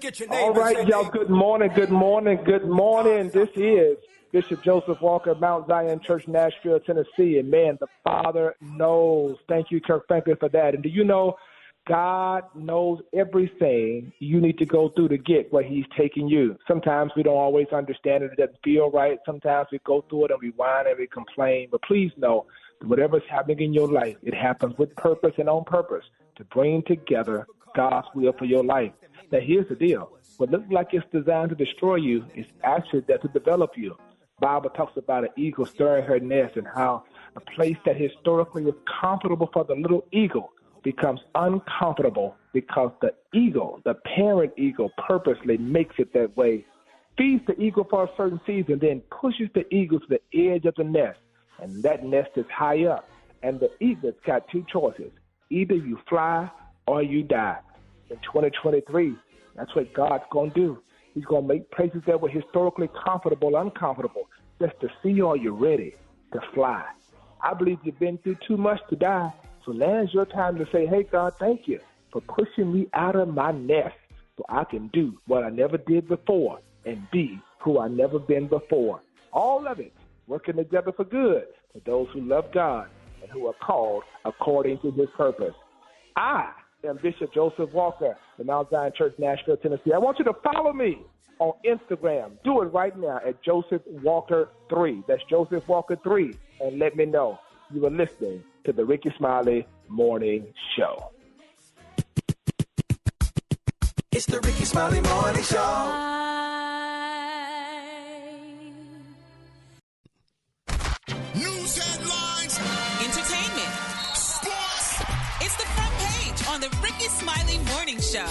Look at your All neighbor. right, y'all. Good morning. Good morning. Good morning. This is Bishop Joseph Walker, Mount Zion Church, Nashville, Tennessee. And, man, the Father knows. Thank you, Kirk Franklin, for that. And do you know God knows everything you need to go through to get where he's taking you? Sometimes we don't always understand it. It doesn't feel right. Sometimes we go through it and we whine and we complain. But please know that whatever's happening in your life, it happens with purpose and on purpose to bring together God's will for your life. Now, here's the deal. What looks like it's designed to destroy you is actually there to develop you. Bible talks about an eagle stirring her nest and how a place that historically is comfortable for the little eagle becomes uncomfortable because the eagle, the parent eagle, purposely makes it that way, feeds the eagle for a certain season, then pushes the eagle to the edge of the nest. And that nest is high up. And the eagle's got two choices. Either you fly or you die. In 2023, that's what God's going to do. He's going to make places that were historically comfortable uncomfortable just to see are you ready to fly. I believe you've been through too much to die, so now is your time to say, hey, God, thank you for pushing me out of my nest so I can do what I never did before and be who I never been before. All of it working together for good for those who love God and who are called according to his purpose. I am Bishop Joseph Walker, the Mount Zion Church, Nashville, Tennessee. I want you to follow me on Instagram. Do it right now at Joseph Walker 3. That's Joseph Walker 3. And let me know you are listening to the Rickey Smiley Morning Show. It's the Rickey Smiley Morning Show. News headlines, entertainment, sports. It's the front page on the Rickey Smiley Morning Show.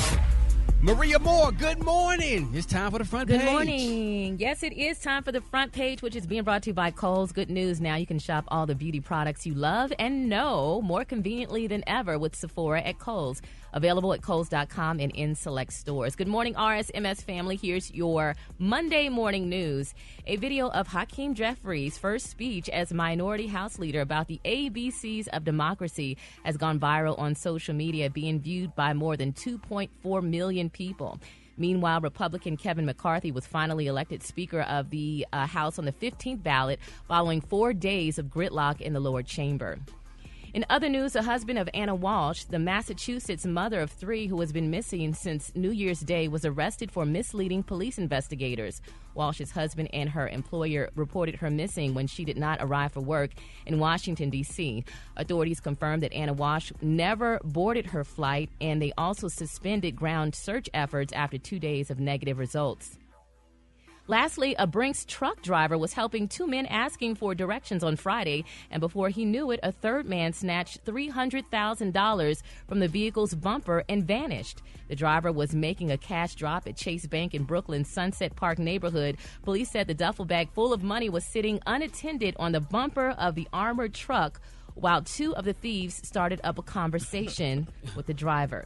Maria Moore, good morning. It's time for the front page. Good morning. Yes, it is time for the front page, which is being brought to you by Kohl's. Good news. Now you can shop all the beauty products you love and know more conveniently than ever with Sephora at Kohl's. Available at Kohl's.com and in select stores. Good morning, RSMS family. Here's your Monday morning news. A video of Hakeem Jeffries' first speech as Minority House Leader about the ABCs of democracy has gone viral on social media, being viewed by more than 2.4 million people. Meanwhile, Republican Kevin McCarthy was finally elected Speaker of the House on the 15th ballot following 4 days of gridlock in the lower chamber. In other news, the husband of Anna Walsh, the Massachusetts mother of 3 who has been missing since New Year's Day, was arrested for misleading police investigators. Walsh's husband and her employer reported her missing when she did not arrive for work in Washington, D.C. Authorities confirmed that Anna Walsh never boarded her flight, and they also suspended ground search efforts after 2 days of negative results. Lastly, a Brinks truck driver was helping 2 men asking for directions on Friday, and before he knew it, a third man snatched $300,000 from the vehicle's bumper and vanished. The driver was making a cash drop at Chase Bank in Brooklyn's Sunset Park neighborhood. Police said the duffel bag full of money was sitting unattended on the bumper of the armored truck while 2 of the thieves started up a conversation with the driver.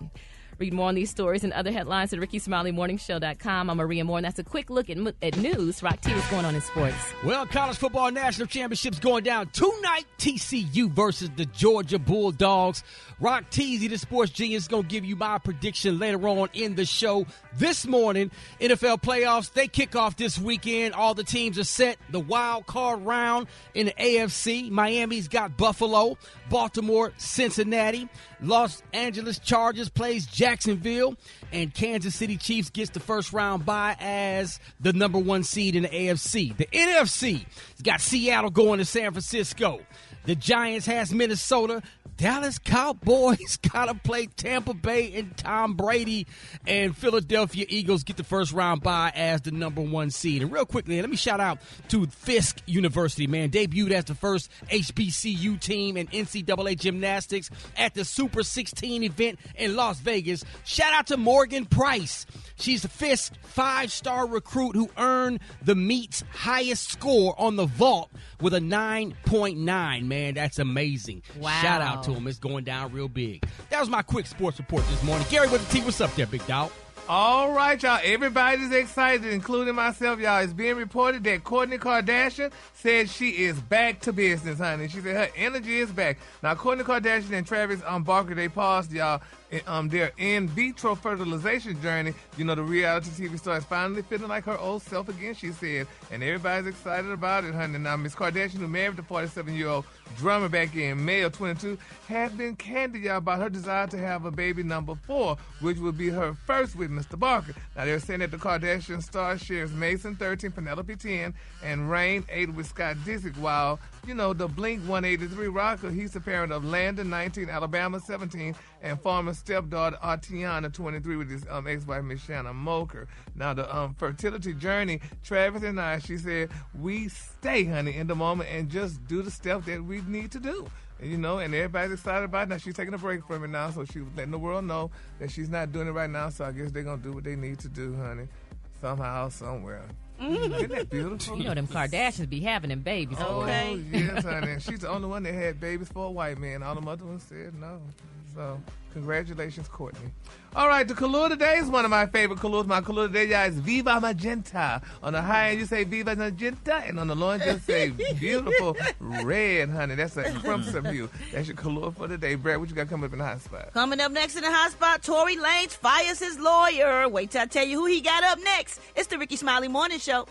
Read more on these stories and other headlines at RickeySmileyMorningShow.com. I'm Maria Moore, and that's a quick look at news. Rock T, what's going on in sports? Well, college football national championships going down tonight. TCU versus the Georgia Bulldogs. Rock Teasy, the sports genius, is going to give you my prediction later on in the show. This morning, NFL playoffs, they kick off this weekend. All the teams are set. The wild card round in the AFC. Miami's got Buffalo, Baltimore, Cincinnati. Los Angeles Chargers plays Jacksonville, and Kansas City Chiefs gets the first round bye as the number 1 seed in the AFC. The NFC has got Seattle going to San Francisco. The Giants has Minnesota. Dallas Cowboys got to play Tampa Bay and Tom Brady. And Philadelphia Eagles get the first round bye as the number 1 seed. And real quickly, let me shout out to Fisk University, man. Debuted as the first HBCU team in NCAA gymnastics at the Super 16 event in Las Vegas. Shout out to Morgan Price. She's the Fisk 5-star recruit who earned the meet's highest score on the vault with a 9.9. Man, that's amazing. Wow. Shout out to him. It's going down real big. That was my quick sports report this morning. Gary with the T, what's up there, big dog? All right, y'all. Everybody's excited, including myself, y'all. It's being reported that Kourtney Kardashian said she is back to business, honey. She said her energy is back. Now, Kourtney Kardashian and Travis Barker, they paused, y'all, their in vitro fertilization journey. You know, the reality TV star is finally feeling like her old self again, she said, and everybody's excited about it, honey. Now, Miss Kardashian, who married the 47-year-old drummer back in May of 22, has been candid, y'all, about her desire to have a baby number 4, which would be her first with Mr. Barker. Now, they're saying that the Kardashian star shares Mason 13, Penelope 10, and Rain 8 with Scott Disick, while, you know, the Blink 183 rocker, he's the parent of Landon 19, Alabama 17, and former stepdaughter Artiana 23 with his ex-wife Miss Shanna Moker. Now, the fertility journey, Travis and I, she said, we stay, honey, in the moment and just do the stuff that we need to do. You know, and everybody's excited about it. Now, she's taking a break from it now, so she's letting the world know that she's not doing it right now, so I guess they're going to do what they need to do, honey, somehow, somewhere. Isn't that beautiful? You know, them Kardashians be having them babies. Okay. Oh, yes, honey. She's the only one that had babies for a white man. All the other ones said no. So, congratulations, Courtney. All right, the color today is one of my favorite colors. My color today, y'all, is Viva Magenta. On the high end, you say Viva Magenta, and on the low end, you say beautiful red, honey. That's a crimson hue. That's your color for today. Brad, what you got coming up in the hot spot? Coming up next in the hot spot, Tory Lanez fires his lawyer. Wait till I tell you who he got up next. It's the Rickey Smiley Morning Show.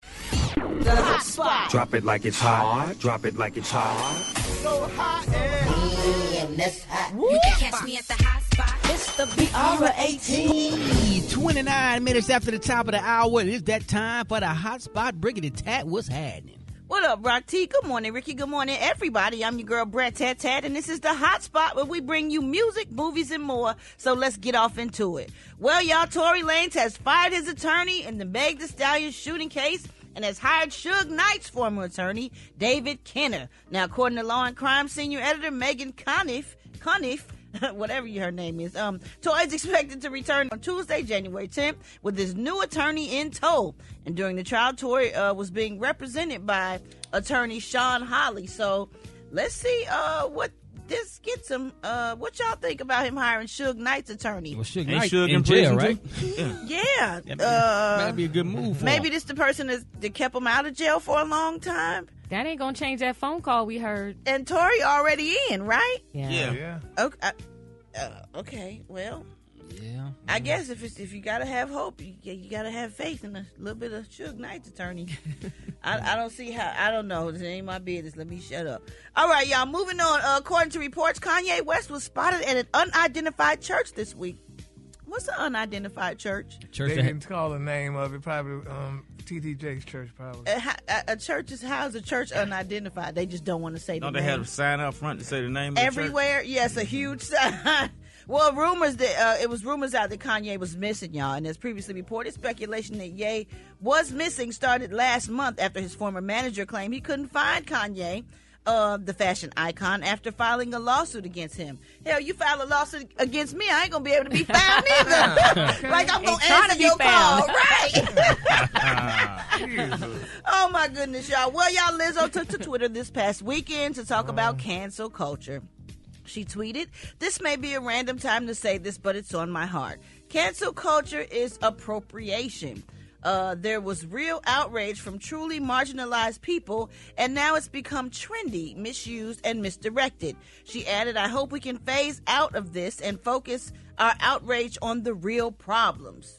The hot spot. Drop it like it's hot. Drop it like it's hot. So hot and You can catch me at the hot spot. It's the BR18. 29 minutes after the top of the hour, it is that time for the hot spot. Briggity Tat, what's happening? What up, Rock T? Good morning, Ricky. Good morning, everybody. I'm your girl, Brad Tat Tat, and this is the hot spot where we bring you music, movies, and more. So let's get off into it. Well, y'all, Tory Lanez has fired his attorney in the Meg Thee Stallion shooting case and has hired Suge Knight's former attorney, David Kenner. Now, according to Law and Crime senior editor Megan Conniff, whatever her name is, Tory is expected to return on Tuesday, January 10th, with his new attorney in tow. And during the trial, Tory was being represented by attorney Sean Hawley. So let's see what this gets him. What y'all think about him hiring Suge Knight's attorney? Well, Suge Knight Suge in jail, right? Yeah. That'd be a good move for maybe him. this the person that kept him out of jail for a long time. That ain't gonna change that phone call we heard. And Tory already in, right? Yeah. Okay. Okay. Well, Yeah. I guess if you gotta have hope, you gotta have faith in a little bit of Suge Knight's attorney. I don't see how. I don't know. This ain't my business. Let me shut up. All right, y'all. Moving on. According to reports, Kanye West was spotted at an unidentified church this week. What's an unidentified church? Church They didn't call the name of it. Probably T.D. Jakes' church, probably. A church is how's a church unidentified? They just don't want to say the Don't name. they have a sign out front to say the name of the church? Everywhere, yes, a huge sign. Well, rumors that it was rumors out that Kanye was missing, y'all, and as previously reported, speculation that Ye was missing started last month after his former manager claimed he couldn't find Kanye, the fashion icon, after filing a lawsuit against him. Hell, you file a lawsuit against me, I ain't gonna be able to be found either. Like I'm gonna answer your call, right? Oh my goodness, y'all. Well, y'all, Lizzo took to Twitter this past weekend to talk about cancel culture. She tweeted, "This may be a random time to say this, but it's on my heart. Cancel culture is appropriation. There was real outrage from truly marginalized people, and now it's become trendy, misused, and misdirected." She added, "I hope we can phase out of this and focus our outrage on the real problems."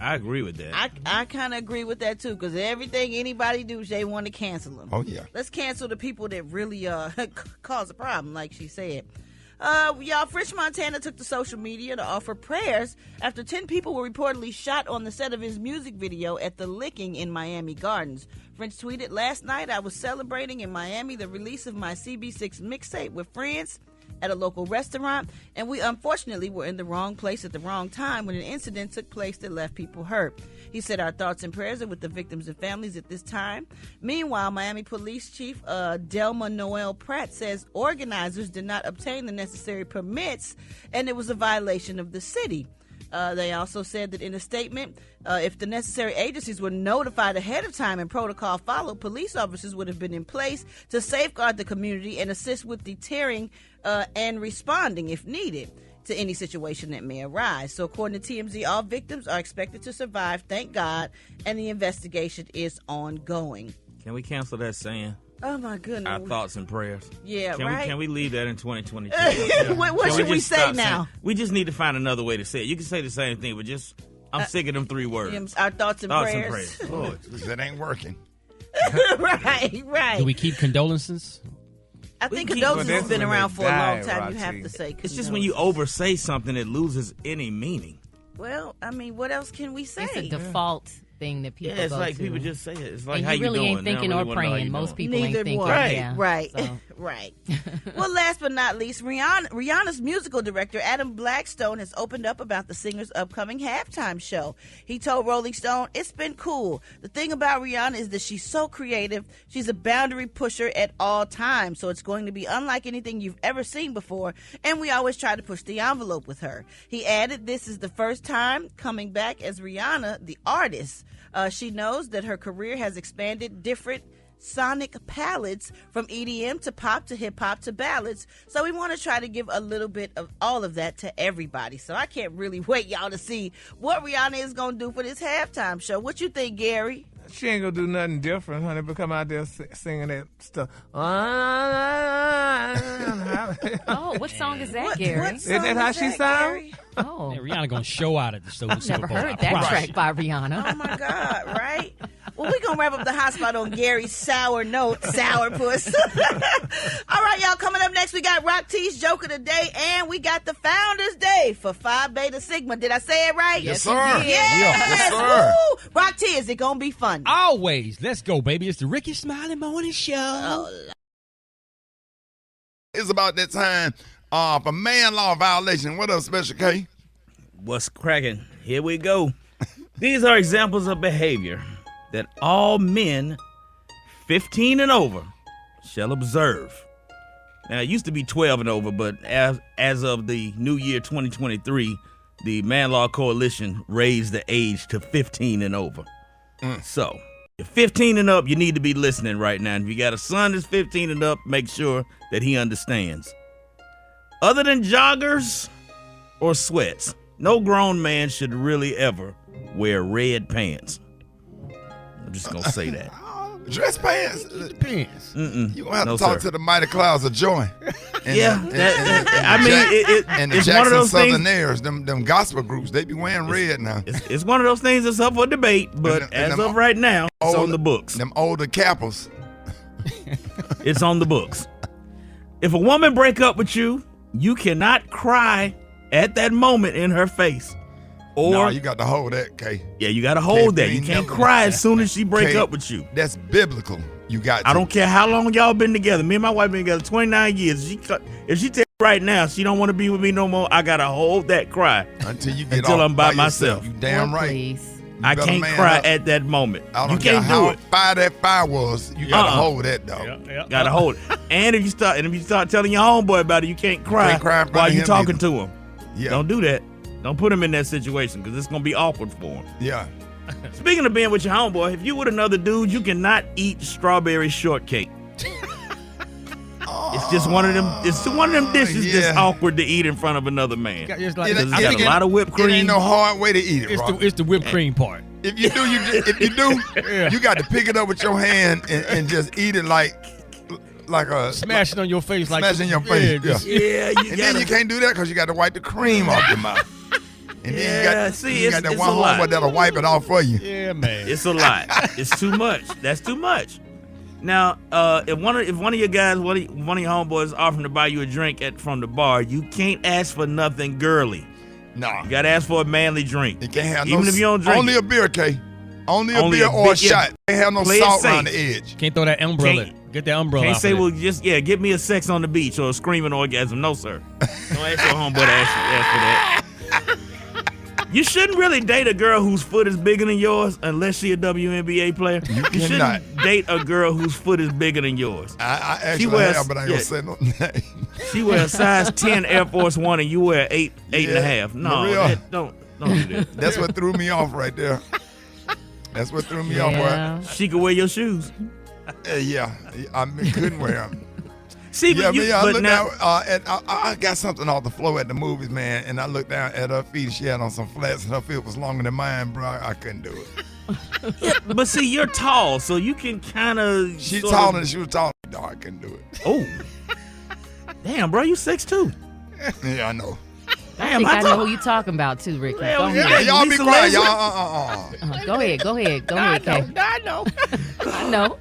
I agree with that. I kind of agree with that, too, because everything anybody do, they want to cancel them. Oh, yeah. Let's cancel the people that really cause a problem, like she said. Y'all, French Montana took to social media to offer prayers after 10 people were reportedly shot on the set of his music video at The Licking in Miami Gardens. French tweeted, "Last night I was celebrating in Miami the release of my CB6 mixtape with friends at a local restaurant, and we unfortunately were in the wrong place at the wrong time when an incident took place that left people hurt." He said, "Our thoughts and prayers are with the victims and families at this time." Meanwhile, Miami Police Chief Delma Noel Pratt says organizers did not obtain the necessary permits and it was a violation of the city. They also said that in a statement, if the necessary agencies were notified ahead of time and protocol followed, police officers would have been in place to safeguard the community and assist with deterring and responding, if needed, to any situation that may arise. So according to TMZ, all victims are expected to survive, thank God, and the investigation is ongoing. Can we cancel that saying? Oh, my goodness. Our thoughts and prayers. Yeah, Can we leave that in 2022? What should we say now? We just need to find another way to say it. You can say the same thing, but just, I'm sick of them 3 words. Our thoughts and prayers. Lord, that ain't working. Right. Do we keep condolences? I think condolences has been around for a long time. Roxy. You have to say It's just when you oversay something, it loses any meaning. Well, I mean, what else can we say? It's a default thing that people it's go like to. people just say it. It's like, and how you really doing? ain't thinking or praying. Most people Neither ain't thinking. one. Yeah, Right. so. Right. Well, last but not least, Rihanna's musical director, Adam Blackstone, has opened up about the singer's upcoming halftime show. He told Rolling Stone, "It's been cool. The thing about Rihanna is that she's so creative. She's a boundary pusher at all times, so it's going to be unlike anything you've ever seen before, and we always try to push the envelope with her." He added, "This is the first time coming back as Rihanna, the artist. She knows that her career has expanded different sonic palettes from EDM to pop to hip-hop to ballads. So we want to try to give a little bit of all of that to everybody." So I can't really wait, y'all, to see what Rihanna is going to do for this halftime show. What you think, Gary? She ain't gonna do nothing different, honey, but come out there singing that stuff. Oh, what song is that, Gary? Isn't that how she sounds? Oh, Yeah, Rihanna gonna show out at the Super Bowl. never heard that track by Rihanna. Oh, my God, right? Well, we're going to wrap up the hot spot on Gary's sour note, sourpuss. All right, y'all, coming up next, we got Rock T's Joke of the Day, and we got the Founders Day for Phi Beta Sigma. Did I say it right? Yes, sir. Yes, sir. Woo! Rock T, is it going to be fun? Always. Let's go, baby. It's the Rickey Smiley Morning Show. It's about that time for man law violation. What up, Special K? What's cracking? Here we go. These are examples of behavior that all men 15 and over shall observe. Now, it used to be 12 and over, but as of the new year 2023, the Man Law Coalition raised the age to 15 and over. So, if 15 and up, you need to be listening right now. If you got a son that's 15 and up, make sure that he understands. Other than joggers or sweats, no grown man should really ever wear red pants. I'm just going to say that. Dress pants? Depends. You're going to have to talk to the Mighty Clouds of Joy. And and the it's Jackson one of those Southern things. Airs, them gospel groups, they be wearing red now. It's one of those things that's up for debate, but as of right now, it's on the books. Them older Kappas. It's on the books. If a woman break up with you, you cannot cry at that moment in her face. Or No, you got to hold that, K. Yeah, you got to hold that. be You can't never- cry as soon as she break K, up with you. That's biblical. You got to. I don't care how long y'all been together. Me and my wife been together 29 years. If she tell you right now she don't want to be with me no more, I got to hold that cry Until you get until off I'm by yourself. myself. You damn right. Please. I better can't man cry up. at that moment. I You don't care can't do how it. fire that fire was. You got to hold that, dog. Gotta hold it. And if you start telling your homeboy about it, you can't cry, can't cry in front while of you him talking either. to him. Yeah. Don't do that. Don't put him in that situation because it's gonna be awkward for him. Yeah. Speaking of being with your homeboy, if you with another dude, you cannot eat strawberry shortcake. It's just one of them. It's one of them dishes that's awkward to eat in front of another man. It's like, It's got a lot of whipped cream. It ain't no hard way to eat it, Rock. it's the whipped cream part. If you do, you got to pick it up with your hand and just eat it like a Smash it on your face like smash in your face. Yeah, And then you can't do that because you got to wipe the cream off your mouth. And then you got that one homeboy that'll wipe it off for you. Yeah, man. It's a lot. It's too much. That's too much. Now, if one of your guys, one of your homeboys is offering to buy you a drink from the bar, you can't ask for nothing girly. No. You got to ask for a manly drink. You can't have Even if you don't drink only it. a beer, K. Only a beer or a shot. Can't have no Play it salt safe. around the edge. Can't throw that umbrella. Get that umbrella Can't off say, of well, just, get me a sex on the beach or a screaming orgasm. No, sir. Don't ask your homeboy to ask for that. You shouldn't really date a girl whose foot is bigger than yours unless she a WNBA player. You cannot. shouldn't date a girl whose foot is bigger than yours. I actually have, but I ain't going to say no name. She wear a size 10 Air Force One and you wear 8 and a half. No, Maria. don't do that. That's what threw me off right there. That's what threw me off. Boy. She could wear your shoes. Yeah, I couldn't wear them. See, Yeah, but, I looked now, down, I got something off the floor at the movies, man, and I looked down at her feet. She had on some flats, and her feet was longer than mine, bro. I couldn't do it. Yeah, but see, you're tall, so you can kind of. She's taller than she was tall. No, I couldn't do it. Oh, damn, bro, you 6'2". Yeah, I know. I think I know who you talking about too, Ricky. Go ahead. Y'all be quiet, y'all. Go ahead, Kay. I know. I know.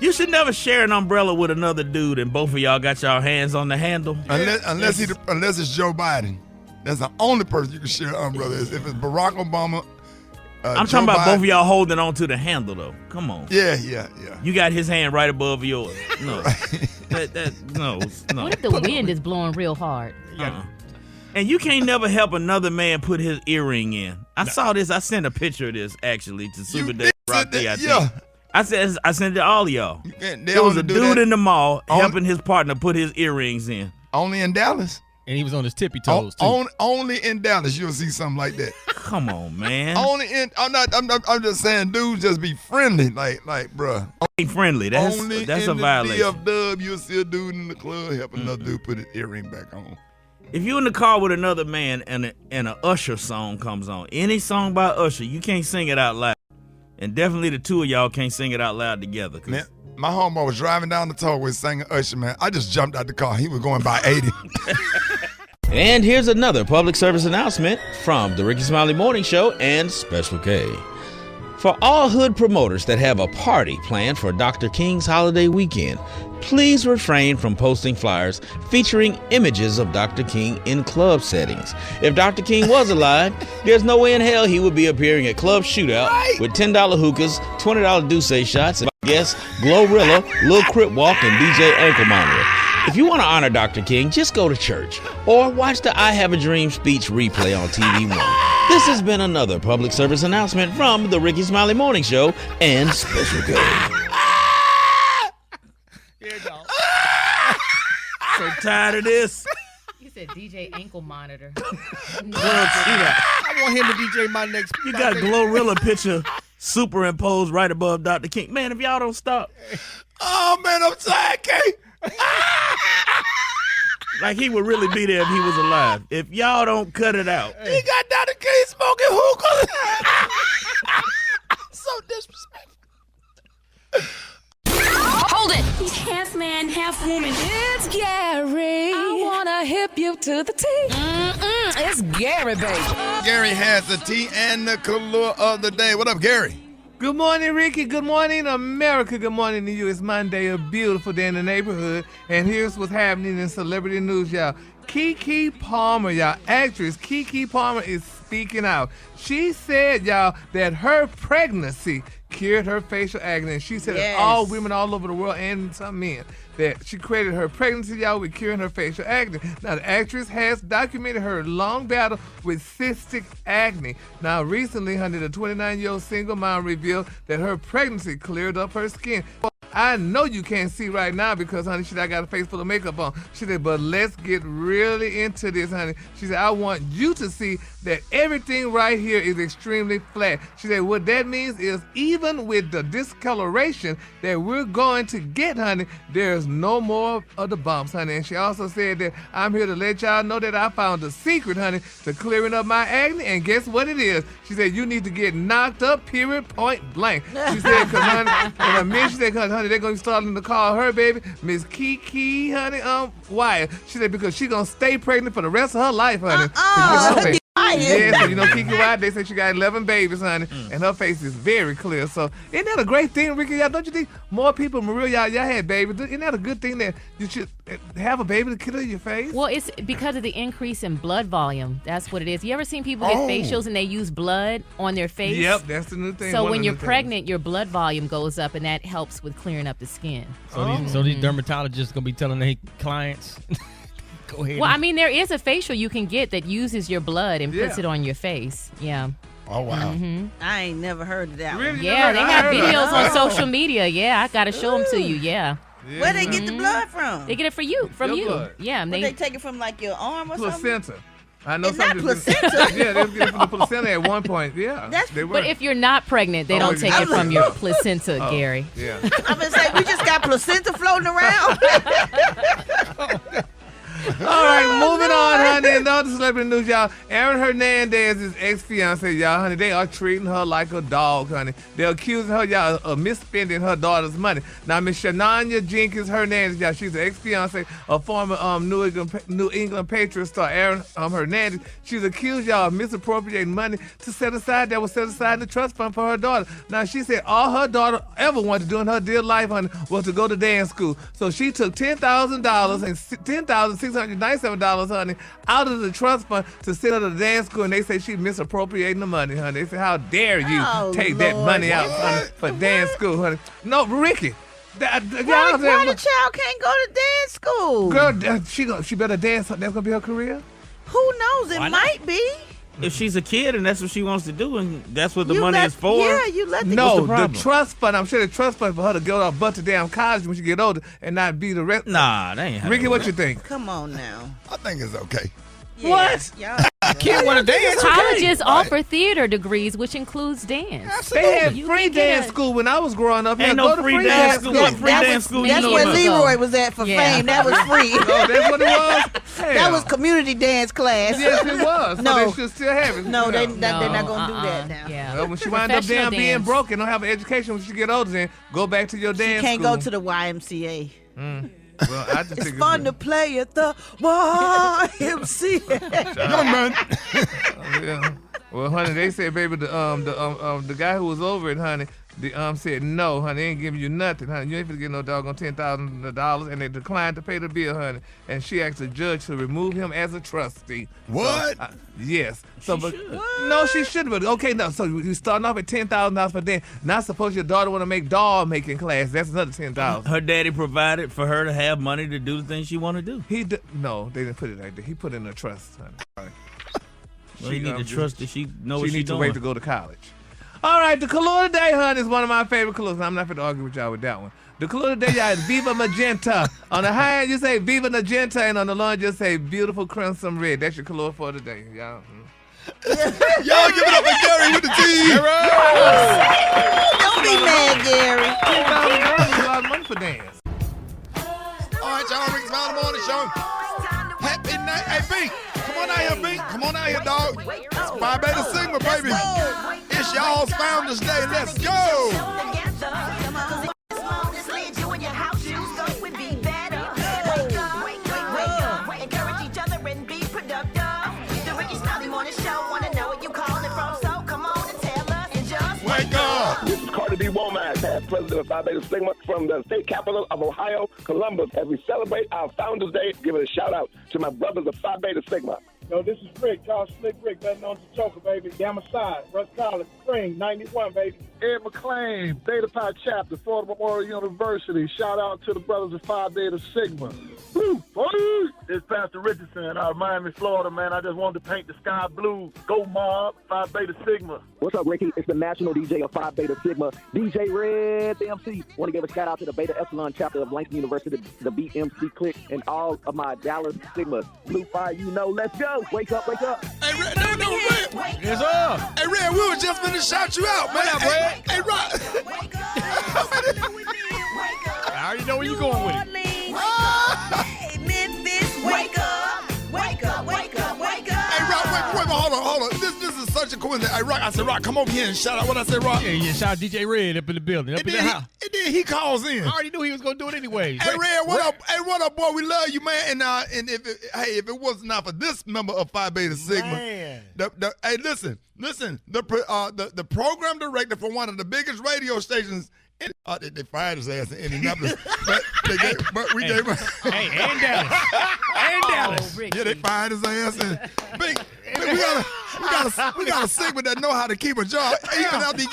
You should never share an umbrella with another dude, and both of y'all got y'all hands on the handle. Unless it's Joe Biden. That's the only person you can share an umbrella with. If it's Barack Obama. I'm talking about both of y'all holding on to the handle, though. Come on. Yeah. You got his hand right above yours. No. No. What if the wind is blowing real hard? And you can't never help another man put his earring in. I saw this. I sent a picture of this, actually, to Super Dave Rocky, I think. Yeah. I sent it to all of y'all. There was a dude in the mall helping his partner put his earrings in. Only in Dallas? And he was on his tippy toes, too. Only in Dallas you'll see something like that. Come on, man. I'm just saying, dudes just be friendly, like, bruh. Ain't friendly. That's a violation. Only in the DF-Dub you'll see a dude in the club helping another dude put his earring back on. If you're in the car with another man and an Usher song comes on, any song by Usher, you can't sing it out loud. And definitely the two of y'all can't sing it out loud together. Man, my homeboy was driving down the tollway singing Usher, man. I just jumped out the car. He was going by 80. And here's another public service announcement from the Rickey Smiley Morning Show and Special K. For all hood promoters that have a party planned for Dr. King's holiday weekend, please refrain from posting flyers featuring images of Dr. King in club settings. If Dr. King was alive, there's no way in hell he would be appearing at Club Shootout with $10 hookahs, $20 Douce shots, and guests Glorilla, Lil Crip Walk, and DJ Ankle Monitor. If you want to honor Dr. King, just go to church or watch the I Have a Dream speech replay on TV One. This has been another public service announcement from the Rickey Smiley Morning Show and Special K. So tired of this. You said DJ Ankle Monitor. I want him to DJ my next. You got Glorilla picture superimposed right above Dr. King. Man, if y'all don't stop. Oh, man, I'm tired, K. Like he would really be there if he was alive. If y'all don't cut it out. He got Dr. King smoking hookah. So disrespectful. Hold it! He's half man, half woman. It's Gary. I wanna hip you to the T. It's Gary, baby. Gary has the tea and the color of the day. What up, Gary? Good morning, Ricky. Good morning, America. Good morning to you. It's Monday, a beautiful day in the neighborhood. And here's what's happening in celebrity news, y'all. Keke Palmer, y'all, actress Keke Palmer is speaking out. She said, y'all, that her pregnancy cured her facial acne. And she said that all women all over the world and some men that she created her pregnancy, y'all, with curing her facial acne. Now, the actress has documented her long battle with cystic acne. Now, recently, honey, the 29-year-old single mom revealed that her pregnancy cleared up her skin. I know you can't see right now because, honey, I got a face full of makeup on. She said, but let's get really into this, honey. She said, I want you to see that everything right here is extremely flat. She said, what that means is even with the discoloration that we're going to get, honey, there's no more of the bumps, honey. And she also said that I'm here to let y'all know that I found the secret, honey, to clearing up my acne. And guess what it is? She said, you need to get knocked up, period, point blank. She said, because, honey, in a minute, she said, honey, they're going to be starting to call her, baby, Miss Keke, honey, why? She said, because she's going to stay pregnant for the rest of her life, honey. Yeah, so you know Keke Wyatt, they say she got 11 babies, honey, and her face is very clear. So isn't that a great thing, Ricky? Y'all, don't you think more people, Maria, y'all had babies? Isn't that a good thing that you should have a baby to clear your face? Well, it's because of the increase in blood volume. That's what it is. You ever seen people get facials and they use blood on their face? Yep, that's the new thing. So when you're pregnant, your blood volume goes up, and that helps with clearing up the skin. So these dermatologists gonna be telling their clients. Go ahead. Well, I mean, there is a facial you can get that uses your blood and puts it on your face. Yeah. Oh, wow. Mm-hmm. I ain't never heard of that Really? one. Yeah, they have videos on social media. Yeah, I got to show them to you. Yeah. Where they get the blood from? They get it for you, from you. Blood. Yeah. But they take it from like your arm or something? Placenta. I know It's not something. placenta. Yeah, they was getting from the placenta at one point. Yeah, they were. But if you're not pregnant, they don't take it from your placenta, Gary. Yeah. I'm going to say, we just got placenta floating around. All right, moving on, honey. And other celebrity news, y'all. Aaron Hernandez's ex-fiance, y'all, honey, they are treating her like a dog, honey. They're accusing her, y'all, of misspending her daughter's money. Now, Miss Shania Jenkins Hernandez, y'all, she's the ex-fiance of former New England Patriots star Aaron Hernandez. She's accused, y'all, of misappropriating money that was set aside in the trust fund for her daughter. Now, she said all her daughter ever wanted to do in her dear life, honey, was to go to dance school. So she took $10,000 and $10,697, honey, out of the trust fund to send her to the dance school, and they say she's misappropriating the money, honey. They say, how dare you take that money out, honey, for dance school, honey. No, Ricky. Why the child can't go to dance school? Girl, she better dance. That's going to be her career? Who knows? It might be. If she's a kid and that's what she wants to do, and that's what the money is for. Yeah, you let the No, the trust fund. I'm sure the trust fund for her to go to a bunch of damn college when she get older and not be the rest. Nah, that ain't Ricky, what you think? Come on now. I think it's okay. Yeah. What? Kid want to dance? Colleges offer theater degrees, which includes dance. They had free dance school when I was growing up. Ain't no free dance school. That's where Leroy was at for fame. That was free. No, that's what it was? That was community dance class. Yes, it was. So they should still have it. No, they're not going to do that now. Yeah. Well, when she wind up being broke and don't have an education when she get older, then go back to your dance school. She can't go to the YMCA. Well, I just it's think fun to play at the YMCA. Yeah. Well, honey, they said, baby, the guy who was over it, honey, said no, honey, they ain't giving you nothing, honey. You ain't finna get no doggone $10,000, and they declined to pay the bill, honey. And she asked the judge to remove him as a trustee. What? So, yes. So, no, she shouldn't. But okay, no. So you starting off at $10,000 for dance. Not suppose your daughter want to make doll making class. That's another $10,000. Her daddy provided for her to have money to do the things she want to do. No, they didn't put it like that. He put it in a trust, honey. Well, you need to trust that she knows what she's doing. She needs to wait to go to college. All right, the color today, honey, is one of my favorite colors. I'm not going to argue with y'all with that one. The color today, y'all, is Viva Magenta. On the high end, you say Viva Magenta, and on the low end, you say Beautiful Crimson Red. That's your color for today, y'all. Y'all give it up for Gary with the T. Don't be mad, Gary. $10,000 is a lot of money for dance. All right, y'all, Rickey Smiley Morning Show. Happy night. Hey, B, come on out here, B. Come on out here, dog. It's Phi Beta Sigma, baby. It's y'all's Founders Day. Let's go. Encourage each other and be productive. The Rickey Smiley Morning Show. Wanna know where you calling from? So come on and tell us and just wake up. This is Carter B. Womack, past president of Phi Beta Sigma from the state capital of Ohio, Columbus. As we celebrate our Founders Day, give it a shout out to my brothers of Phi Beta Sigma. Yo, this is Rick, Charles Slick Rick, better known as Joker, baby. Gamma Psi, Russ College, Spring, 91, baby. Ed McClain, Beta Pi Chapter, Florida Memorial University. Shout out to the brothers of Phi Beta Sigma. Woo! It's Pastor Richardson out of Miami, Florida, man. I just wanted to paint the sky blue. Go Mob, Phi Beta Sigma. What's up, Ricky? It's the national DJ of Phi Beta Sigma, DJ Red, the MC. Want to give a shout out to the Beta Epsilon chapter of Langston University, the BMC Clique, and all of my Dallas Sigmas. Blue Fire, you know, let's go. Wake up, wake up. Hey, Red, no, Red. Yes, sir. Hey, Red, we were just finna shout you out, man. What up, Red? Hey, Rod. I already know where you're going with it. Memphis, wake up, wake up, wake up, wake up. Hey, Rock, wait, hold on. This is such a coincidence. Hey, Rock, I said, Rock, come over here and shout out. What I said, Rock? Yeah, shout out DJ Red up in the building, up in the house. And then he calls in. I already knew he was going to do it anyway. Hey, Red, what up? Hey, what up, boy? We love you, man. And if it was not for this member of Phi Beta Sigma, man. Hey, listen. The program director for one of the biggest radio stations. They fired his ass in Indianapolis, but we gave him. Hey, and Dallas. Yeah, they fired his ass. And we got a Sigma that know how to keep a job. Even after he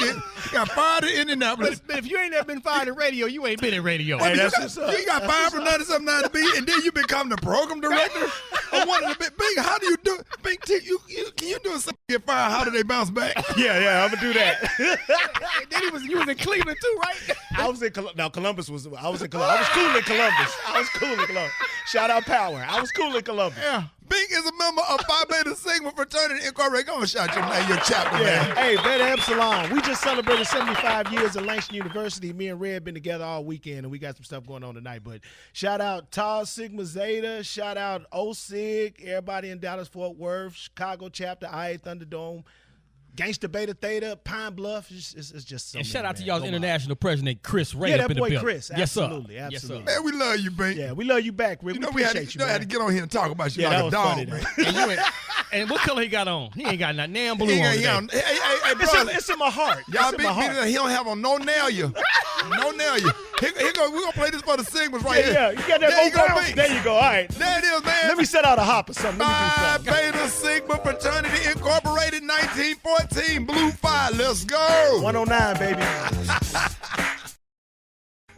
got fired in Indianapolis. But if you ain't never been fired in radio, you ain't been in radio. Well, you got fired from 97.9 and then you become the program director of one of the big. How do you do it? Big T, can you do something? Get fired? How do they bounce back? Yeah, I'm gonna do that. Then you was in Cleveland too, right? I was in Columbus was. I was in Columbus. I was cool in Columbus. Shout out Power. I was cool in Columbus. Yeah. Bink is a member of Phi Beta Sigma Fraternity Incorporated. Go and shout your name, your chapter, man. Hey, Beta Epsilon. We just celebrated 75 years at Langston University. Me and Red been together all weekend, and we got some stuff going on tonight. But shout out Tau Sigma Zeta. Shout out OSIG. Everybody in Dallas, Fort Worth, Chicago chapter, IA Thunderdome. Gangsta Beta Theta, Pine Bluff. It's just so and many, shout out to man. y'all's international president, Chris Ray. Yeah, up that in the boy building. Chris. Yes, sir. Absolutely. Yes, sir. Man, we love you, Bink. Yeah, we love you back, Rick. You We know, we had appreciate you, to man. get on here and talk about you Yeah, like that a was dog, funny, man. And what color he got on? He ain't got nothing. Damn blue He on ain't- today. Hey, bro. It's in my heart. Y'all It's in big my heart. he don't have on no nail you. No nail you. Here go, we're going to play this for the Sigmas right here. Yeah, you got that There you go, vocal. Bink. There you go. All right. There it is, man. Let me set out a hop or something. Let me do Phi something. Beta Sigma Fraternity Incorporated 1914. Blue Phi. Let's go. 109, baby.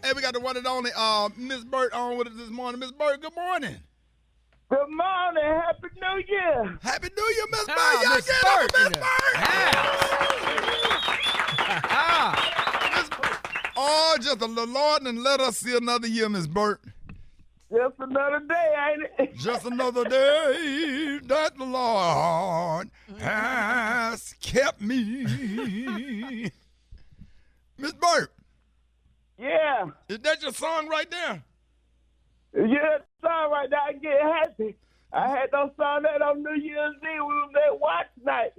Hey, we got the one and only Miss Burt on with us this morning. Miss Burt, good morning. Good morning. Happy New Year. Happy New Year, Miss Burt. Ah, Y'all Miss get up, Burt. Miss Burt. Oh, just the Lord and let us see another year, Miss Burt. Just another day, ain't it? Just another day that the Lord has kept me. Miss Burt, Yeah. is that your song right there? Yeah, song right now. I get happy. I had those song that on New Year's Eve. We was at watch night.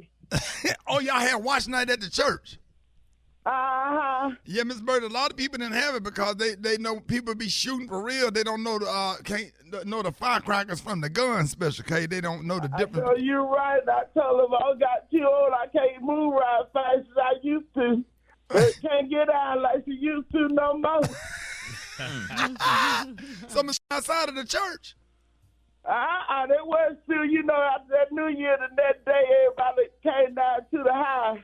Oh, y'all had watch night at the church. Uh-huh. Yeah, Miss Bird, a lot of people didn't have it because they know people be shooting for real. They don't know can't know the firecrackers from the gun special K. They don't know the difference. I know you right. I told them I got too old. I can't move right as fast as I used to. But can't get out like you used to no more. Something outside of the church. They was too. You know, after that New Year, the next day, everybody came down to the house.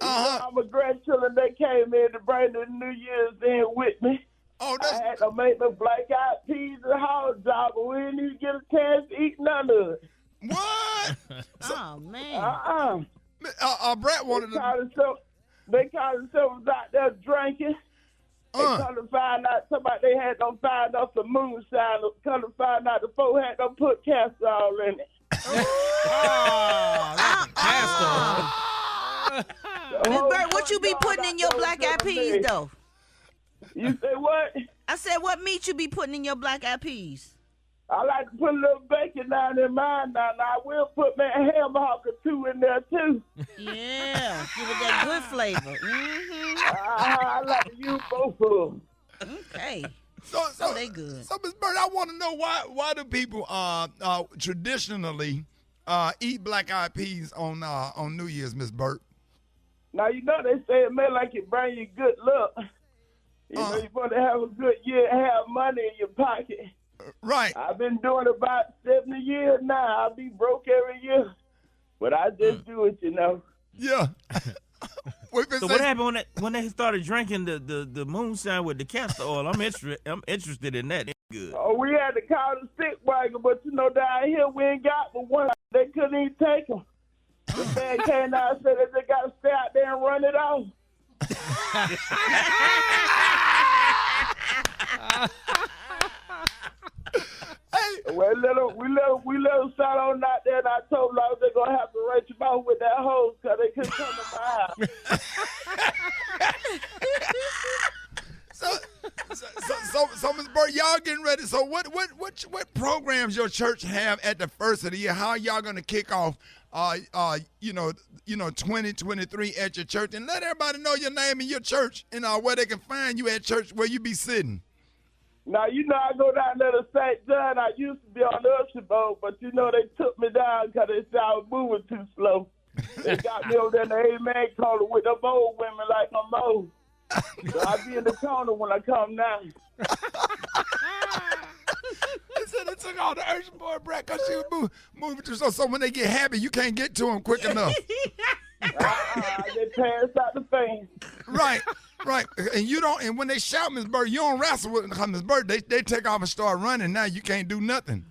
My grandchildren, they came in to bring the New Year's in with me. Oh, I had to make the black eyed peas and hog dog, but we didn't even get a chance to eat none of it. What? Oh, man. Brett wanted to. They called themselves out there drinking. They come to find out somebody they had them find us some moonshine. Come to find out the folks had them put castor oil in it. Miss Bird, what you be putting in your black eyed peas, though? You say what? I said, what meat you be putting in your black eyed peas? I like to put a little bacon down in mine now. I will put my ham hock or two in there, too. Yeah, give it that good flavor. Mm-hmm. I like to use both of them. Okay. So they good. So, Miss Bird, I want to know why do people traditionally eat black eyed peas on New Year's, Miss Bird? Now, you know they say it may like it bring you good luck. You know, you want to have a good year and have money in your pocket. Right. I've been doing about 70 years now. I'll be broke every year. But I just do it, you know. Yeah. So what happened when they started drinking the moonshine with the castor oil? I'm interested in that. It's good. Oh, we had to call the stick wagon, but you know, down here we ain't got but one. They couldn't even take them. The man came out and said that they got to stay out there and run it off. Well, we let them start on out there, and I told them they're going to have to race them out with that hose because they couldn't come to my house. So, Ms. Bird, y'all getting ready. So what programs your church have at the first of the year? How are y'all going to kick off, 2023 at your church? And let everybody know your name and your church and where they can find you at church, where you be sitting. Now, you know, I go down there to St. John. I used to be on the usher boat, but, you know, they took me down because they said I was moving too slow. They got me over there in the Amen corner with them old women like I'm old. So I be in the corner when I come down. They said they took all the urgent boy Brett because she was moving too slow. So when they get happy, you can't get to them quick enough. They pass out the fan. Right. And you don't. And when they shout, Miss Bird, you don't wrestle with Miss Bird. They take off and start running. Now you can't do nothing.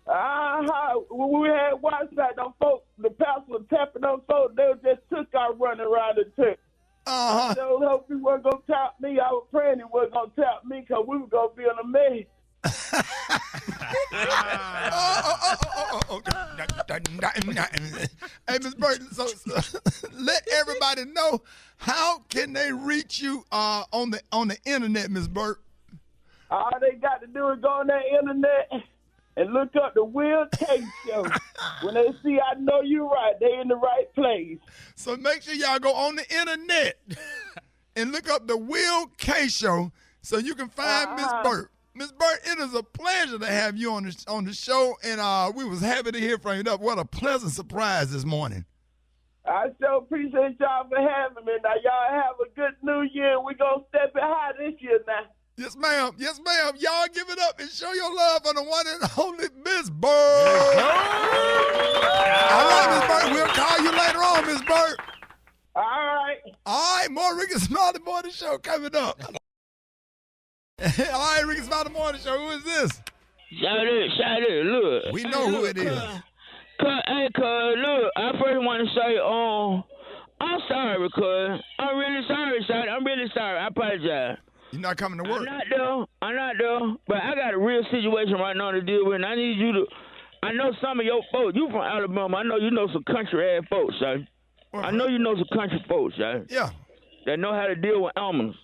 When we had watch night, them folks, the pastor was tapping them folks. They just took out running around the church. I sure hope he wasn't going to tap me. I was praying he wasn't going to tap me because we were going to be in a mess. Hey, Ms. Burton, so let everybody know, how can they reach you on the internet, Ms. Burt? All they got to do is go on that internet and look up the Will K Show. When they see I know you right, they in the right place. So make sure y'all go on the internet and look up the Will K Show so you can find Miss Burt. Miss Burt, it is a pleasure to have you on the show, and we was happy to hear from you. What a pleasant surprise this morning. I so appreciate y'all for having me. Now, y'all have a good new year. We're going to step it high this year now. Yes, ma'am. Yes, ma'am. Y'all give it up and show your love on the one and only Miss Burt. All right, Miss Burt. We'll call you later on, Miss Burt. All right. All right, more Rickey Smiley Morning Show coming up. All right, Rickey Smiley Morning Show. Who is this? Shout it, look. We know who it is. Hey, cuz, look, I first want to say, I'm sorry, cuz. I'm really sorry, son. I'm really sorry. I apologize. You're not coming to work. I'm not though. But I got a real situation right now to deal with, and I need you to. I know some of your folks. You from Alabama. I know you know some country ass folks, son. I know you know some country folks, son. Yeah. That know how to deal with animals.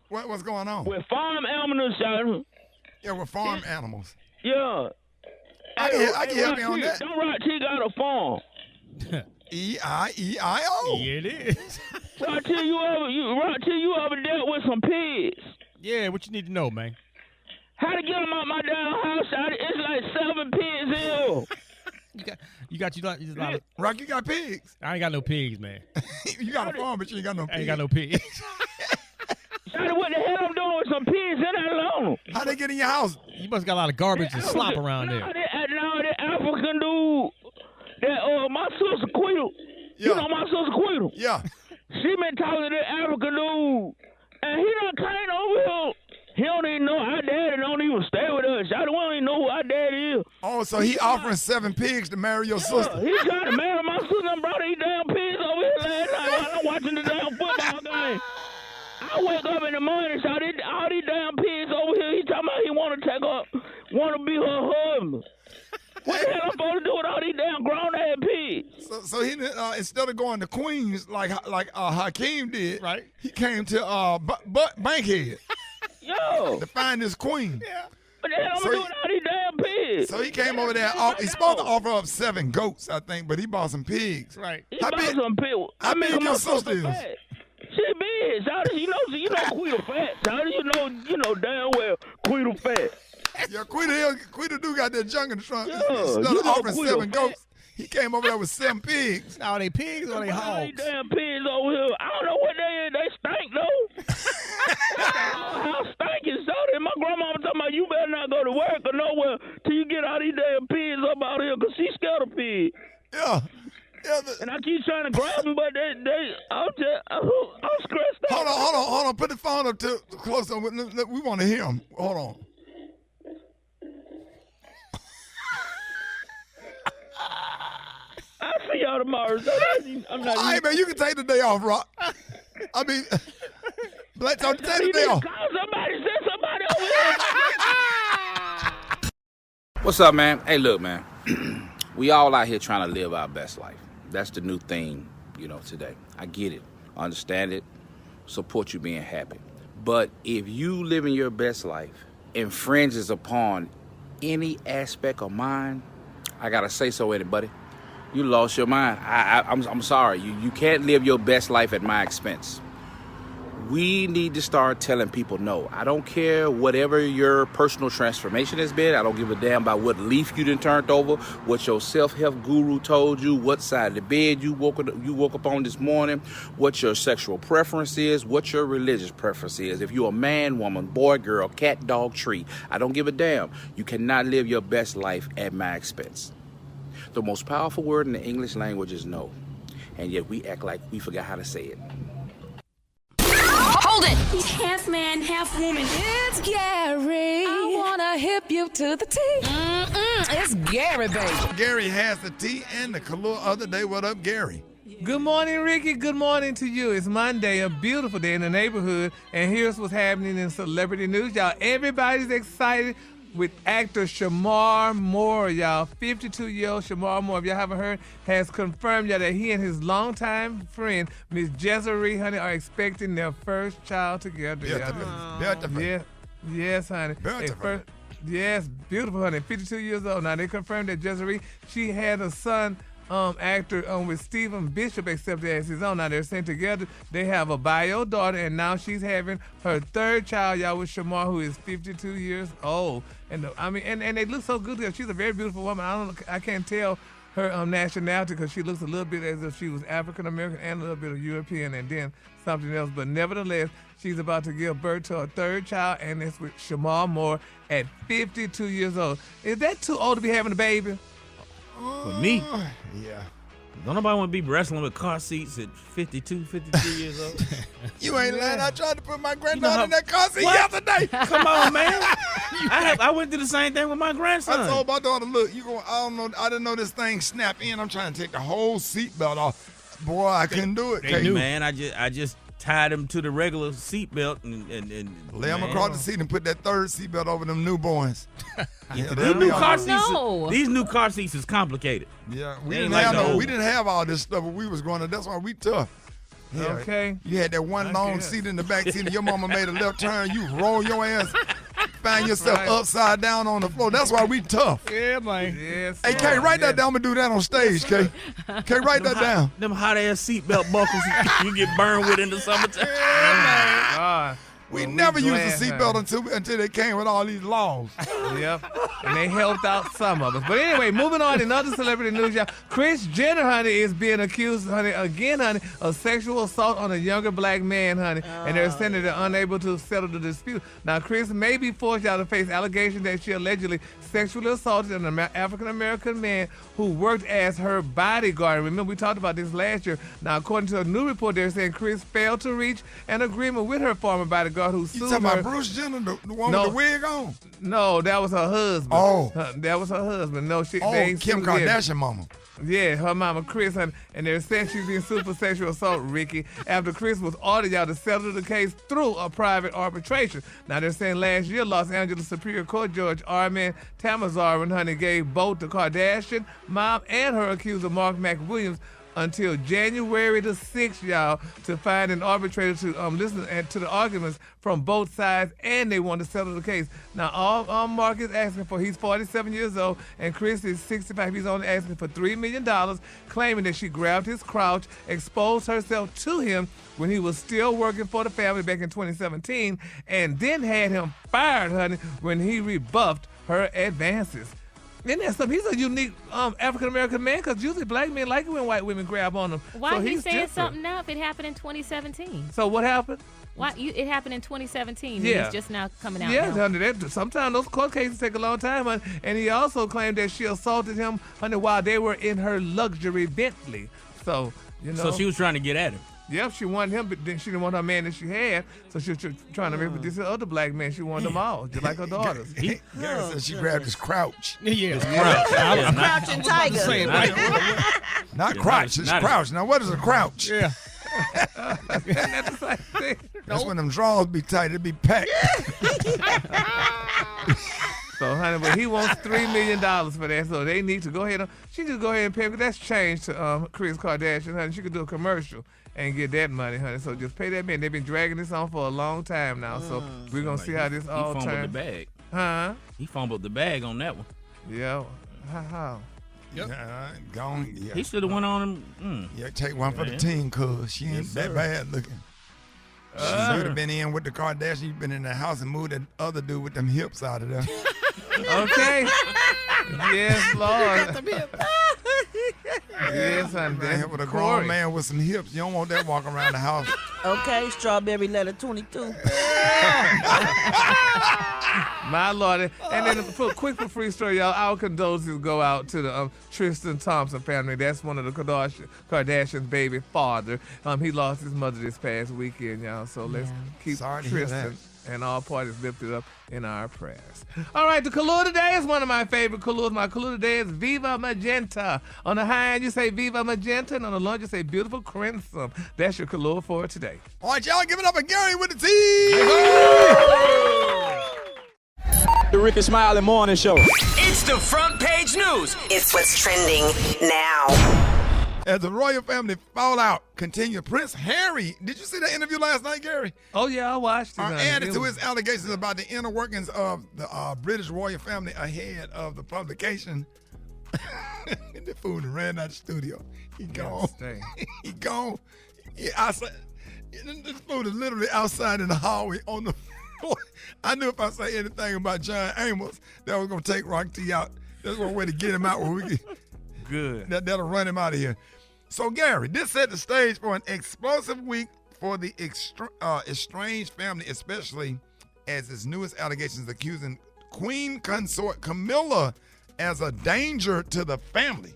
What's going on? With farm animals, son. Yeah, with farm animals. Yeah. I can help you on that. Don't Rock T got a farm. E-I-E-I-O. Yeah, it is. Rock T, you ever dealt with some pigs? Yeah, what you need to know, man? How to get them out my damn house? It's like 7 pigs here. You got Rock, you got pigs. I ain't got no pigs, man. You got a farm, but you ain't got no pigs. I ain't got no pigs. What the hell I'm doing with some pigs in that alone? How they get in your house? You must got a lot of garbage and slop around there. That African dude, my sister Quita. Yeah. You know my sister Quita? Yeah. She been talking to that African dude, and he done came over here. He don't even know our daddy don't even stay with us. I don't even know who our daddy is. Oh, so he offering 7 pigs to marry your sister. He trying to marry my sister and brought these damn pigs over here last night while I'm watching the damn football game. I wake up in the morning, so all these damn pigs over here, he talking about he want to be her husband. What the hell I'm supposed to do with all these damn grown-ass pigs? So he instead of going to Queens like Hakeem did, right? He came to Bankhead. Yo. To find his queen. Yeah. What the hell I'm doing with all these damn pigs? So he came over there. He's supposed to offer up 7 goats, I think, but he bought some pigs. Right. He bought some pigs. How big your sister is? She big. You know Quita fat. You know damn well Quita fat. Yeah, Quita do got that junk in the trunk. Yeah, Instead of offering 7 goats, he came over there with 7 pigs. Now, are they pigs or are they hogs? These damn pigs over here. I don't know what they is. They stink, though. How stinking so that my grandma was talking about you better not go to work or nowhere till you get all these damn pigs up out here because she's scared of pigs. Yeah. And I keep trying to grab them, but I'm stressed out. Hold on. Put the phone up too close. We want to hear him. Hold on. I'll see y'all tomorrow. I'm not. All right, man, you can take the day off, Rock. I mean, Black Talk, take the day off. Send somebody over here. What's up, man? Hey, look, man. We all out here trying to live our best life. That's the new thing, today. I get it. Understand it. Support you being happy. But if you living your best life infringes upon any aspect of mine, I gotta say so, anybody. You lost your mind. I'm sorry. You can't live your best life at my expense. We need to start telling people no. I don't care whatever your personal transformation has been. I don't give a damn about what leaf you done turned over, what your self-help guru told you, what side of the bed you woke up on this morning, what your sexual preference is, what your religious preference is. If you're a man, woman, boy, girl, cat, dog, tree, I don't give a damn. You cannot live your best life at my expense. The most powerful word in the English language is no. And yet we act like we forgot how to say it. Hold it! He's half man, half woman. It's Gary. I wanna hip you to the T. It's Gary, baby. Gary has the T and the Kalua other day. What up, Gary? Good morning, Ricky. Good morning to you. It's Monday, a beautiful day in the neighborhood, and here's what's happening in celebrity news, y'all. Everybody's excited with actor Shamar Moore, y'all. 52-year-old Shamar Moore, if y'all haven't heard, has confirmed, y'all, that he and his longtime friend, Miss Desiree, honey, are expecting their first child together. Beautiful. Yes, honey. Beautiful. Yes, beautiful, honey. 52 years old. Now, they confirmed that Desiree, she had a son, actor with Stephen Bishop accepted as his own. Now, they're saying together they have a bio daughter, and now she's having her third child, y'all, with Shamar, who is 52 years old. And and they look so good together. She's a very beautiful woman. I can't tell her nationality because she looks a little bit as if she was African American and a little bit of European and then something else. But nevertheless, she's about to give birth to her third child, and it's with Shamar Moore at 52 years old. Is that too old to be having a baby? For me, yeah. Don't nobody want to be wrestling with car seats at 52, 53 years old. You ain't lying. I tried to put my granddaughter in that car seat yesterday. Come on, man. I went through the same thing with my grandson. I told my daughter, look, I don't know, I didn't know this thing snap in. I'm trying to take the whole seatbelt off. Boy, I couldn't do it. They knew. Man, I just tied him to the regular seatbelt and lay him across the seat and put that third seatbelt over them newborns. These new car seats is complicated. Yeah, we didn't have all this stuff when we was growing up. That's why we tough. Yeah, okay. You had that one long seat in the back seat, and your mama made a left turn. You roll your ass, find yourself upside down on the floor. That's why we tough. Yeah, man. Yes. Hey, Kay, write that down. I'm gonna do that on stage, Kay. Kay, write that down. Them hot ass seatbelt buckles you get burned with in the summertime. We never used a seatbelt until they came with all these laws. Yep. And they helped out some of us. But anyway, moving on in other celebrity news, y'all. Kris Jenner, honey, is being accused, honey, again, honey, of sexual assault on a younger black man, honey. And they're saying that they're unable to settle the dispute. Now, Kris may be forced out to face allegations that she allegedly sexually assaulted an African-American man who worked as her bodyguard. Remember, we talked about this last year. Now, according to a new report, they're saying Kris failed to reach an agreement with her former bodyguard who sued her. You talking about Bruce Jenner, the one with the wig on? No, that was her husband. Oh. That was her husband. No, Kim Kardashian mama. Yeah, her mama, Kris, and they're saying she's being sued for sexual assault, Ricky, after Kris was ordered y'all to settle the case through a private arbitration. Now, they're saying last year, Los Angeles Superior Court Judge Armin Tamazaran, honey, gave both the Kardashian mom and her accuser, Mark McWilliams, until January the 6th, y'all, to find an arbitrator to listen to the arguments from both sides, and they want to settle the case. Now, all Mark is asking for, he's 47 years old, and Kris is 65. He's only asking for $3 million, claiming that she grabbed his crotch, exposed herself to him when he was still working for the family back in 2017, and then had him fired, honey, when he rebuffed her advances. And that's something. He's a unique African-American man, because usually black men like it when white women grab on them. Why so he's saying different. something now if it happened in 2017? So what happened? It happened in 2017. Yeah. He's just now coming out. Yeah, now. honey, sometimes those court cases take a long time, honey. And he also claimed that she assaulted him, honey, while they were in her luxury Bentley. So, So she was trying to get at him. Yep, she wanted him, but then she didn't want her man that she had, so she was trying to with this other black man. She wanted them all, just like her daughters. Gary said she grabbed his crouch. Yeah, crouch. Crouching tiger. Not crouch, it's crouch. Now, what is a crouch? Yeah. That's when them drawers be tight. It be packed. So, honey, but he wants $3 million for that, so they need to go ahead. She just go ahead and pay, because that's changed to Kris Kardashian, honey. She could do a commercial and get that money, honey. So just pay that man. They've been dragging this on for a long time now, so we're going to see how this all turns. He fumbled the bag. Huh? He fumbled the bag on that one. Yeah. How? Yep. Gone. Yeah. He should have went on him. Yeah, take one for the team, cuz she ain't that bad looking. She would have been in with the Kardashians. You've been in the house and moved that other dude with them hips out of there. Okay. Yes, Lord. Yes, I'm there with a grown man with some hips. You don't want that walking around the house. Okay, strawberry letter 22. My Lord. And then for free story, y'all, our condolences go out to the Tristan Thompson family. That's one of the Kardashians' baby father. He lost his mother this past weekend, y'all. So let's keep Sorry to Tristan hear that. and all parties lifted up in our prayers. All right, the color today is one of my favorite colors. My color today is Viva Magenta. On the high end, you say Viva Magenta, and on the low end, you say Beautiful Crimson. That's your color for today. All right, y'all, give it up for Gary with the T. The Rickey Smiley Morning Show. It's the front page news. It's what's trending now. As the royal family fallout continues, Prince Harry, did you see that interview last night, Gary? Oh, yeah, I watched it. Added to his allegations about the inner workings of the British royal family ahead of the publication. The fool ran out the studio. He gone. He gone. This fool is literally outside in the hallway on the floor. I knew if I say anything about John Amos, that was going to take Rock T out. There's one way to get him out where we can. Good. That'll run him out of here. So, Gary, this set the stage for an explosive week for the estranged family, especially as its newest allegations accusing Queen Consort Camilla as a danger to the family.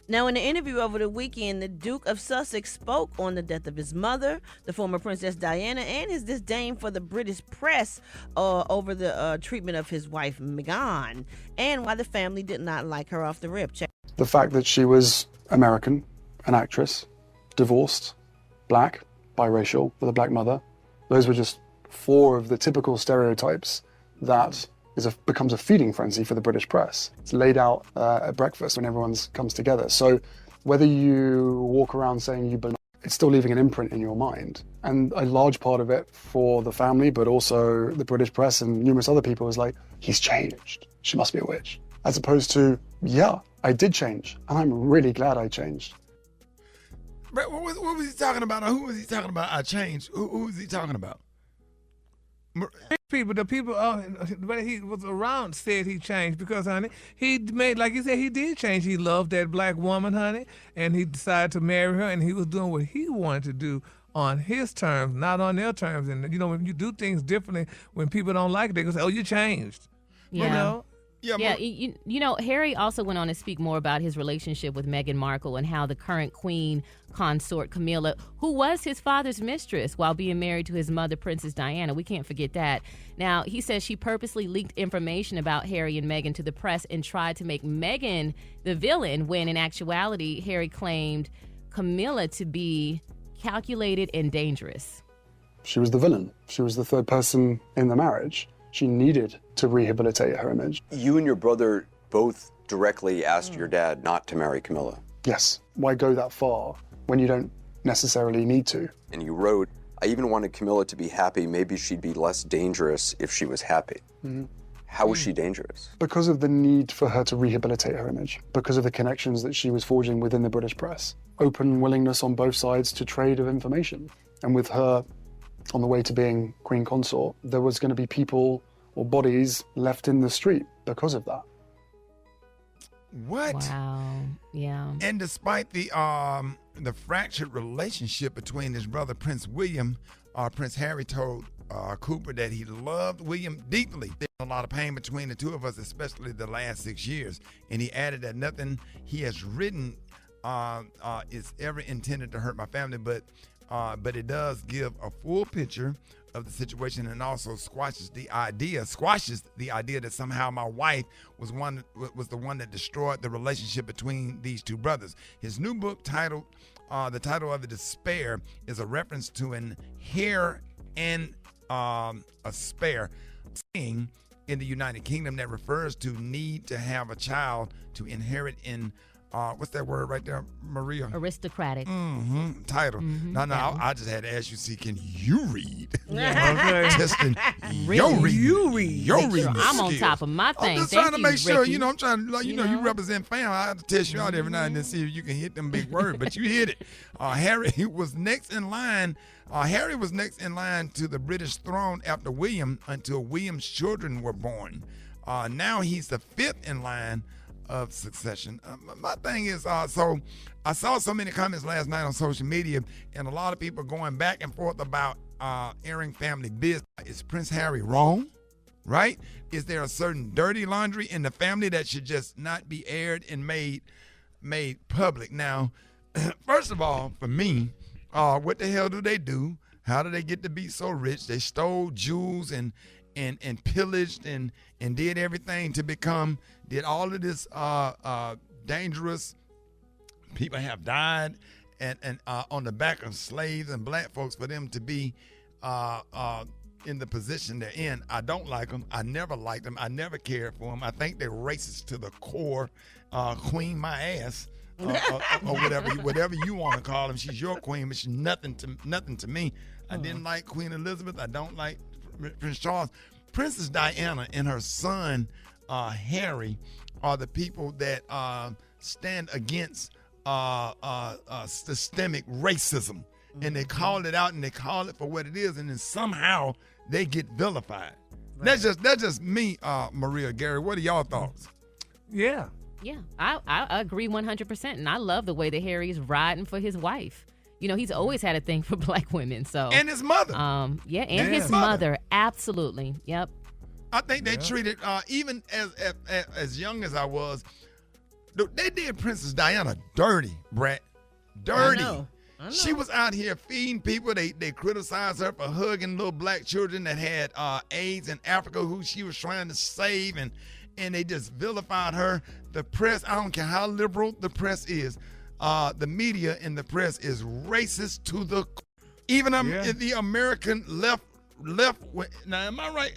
Now, in an interview over the weekend, the Duke of Sussex spoke on the death of his mother, the former Princess Diana, and his disdain for the British press over the treatment of his wife, Meghan, and why the family did not like her off the rip. Check. The fact that she was American, an actress, divorced, black, biracial, with a black mother, those were just 4 of the typical stereotypes that becomes a feeding frenzy for the British press. It's laid out at breakfast when everyone comes together. So whether you walk around saying you belong, it's still leaving an imprint in your mind. And a large part of it for the family, but also the British press and numerous other people is like, he's changed. She must be a witch. As opposed to, yeah, I did change. And I'm really glad I changed. But what was he talking about? Who was he talking about? I changed. Who was he talking about? The people that he was around said he changed because, honey, he made, like you said, he did change. He loved that black woman, honey, and he decided to marry her, and he was doing what he wanted to do on his terms, not on their terms. And, you know, when you do things differently, when people don't like it, they go say, oh, you changed. Yeah. You know? Yeah, you know, Harry also went on to speak more about his relationship with Meghan Markle and how the current queen consort Camilla, who was his father's mistress while being married to his mother, Princess Diana, we can't forget that. Now, he says she purposely leaked information about Harry and Meghan to the press and tried to make Meghan the villain when in actuality, Harry claimed Camilla to be calculated and dangerous. She was the villain. She was the third person in the marriage. She needed to rehabilitate her image. You and your brother both directly asked your dad not to marry Camilla. Yes. Why go that far when you don't necessarily need to? And you wrote, I even wanted Camilla to be happy. Maybe she'd be less dangerous if she was happy. Mm-hmm. How was she dangerous? Because of the need for her to rehabilitate her image, because of the connections that she was forging within the British press, open willingness on both sides to trade of information. And with her on the way to being Queen Consort, there was going to be people or bodies left in the street because of that. What? Wow. Yeah. And despite the fractured relationship between his brother Prince William, Prince Harry told Cooper that he loved William deeply. There's a lot of pain between the two of us, especially the last 6 years. And he added that nothing he has written is ever intended to hurt my family, but it does give a full picture of the situation and also squashes the idea that somehow my wife was the one that destroyed the relationship between these two brothers. His new book titled, the title of it, Despair, is a reference to an heir and a spare saying in the United Kingdom that refers to need to have a child to inherit in what's that word right there, Maria? Aristocratic. Title. No, I just had to ask you, see, can you read? Okay. Testing Really? your reading I'm on skills. top of my thing. I'm just Thank trying to you, make sure, Ricky. I'm trying to, you represent fam. I have to test you out every now and then, see if you can hit them big words, but you hit it. Harry was next in line. Harry was next in line to the British throne after William until William's children were born. Now he's the 5th in line of succession. My thing is, so I saw so many comments last night on social media, and a lot of people going back and forth about airing family business. Is Prince Harry wrong? Right? Is there a certain dirty laundry in the family that should just not be aired and made public? Now, first of all, for me, what the hell do they do How did they get to be so rich? They stole jewels and pillaged and did everything to did all of this dangerous. People have died and on the back of slaves and black folks for them to be in the position they're in. I don't like them. I never liked them. I never cared for them. I think they're racist to the core. Queen my ass. Or whatever you want to call them. She's your queen, but she's nothing to me. I didn't like Queen Elizabeth. I don't like Prince Charles. Princess Diana and her son Harry are the people that stand against systemic racism, and they call it out and they call it for what it is, and then somehow they get vilified. Right. That's just me, Maria, Gary. What are y'all thoughts? Yeah, I agree 100%, and I love the way that Harry is riding for his wife. You know, he's always had a thing for black women. So and his mother. His mother, absolutely. Yep. I think they treated even as young as I was. They did Princess Diana dirty, Brett. Dirty. I know. She was out here feeding people. They criticized her for hugging little black children that had AIDS in Africa, who she was trying to save, and they just vilified her. The press, I don't care how liberal the press is, the media and the press is racist to the even the American left. Now, am I right?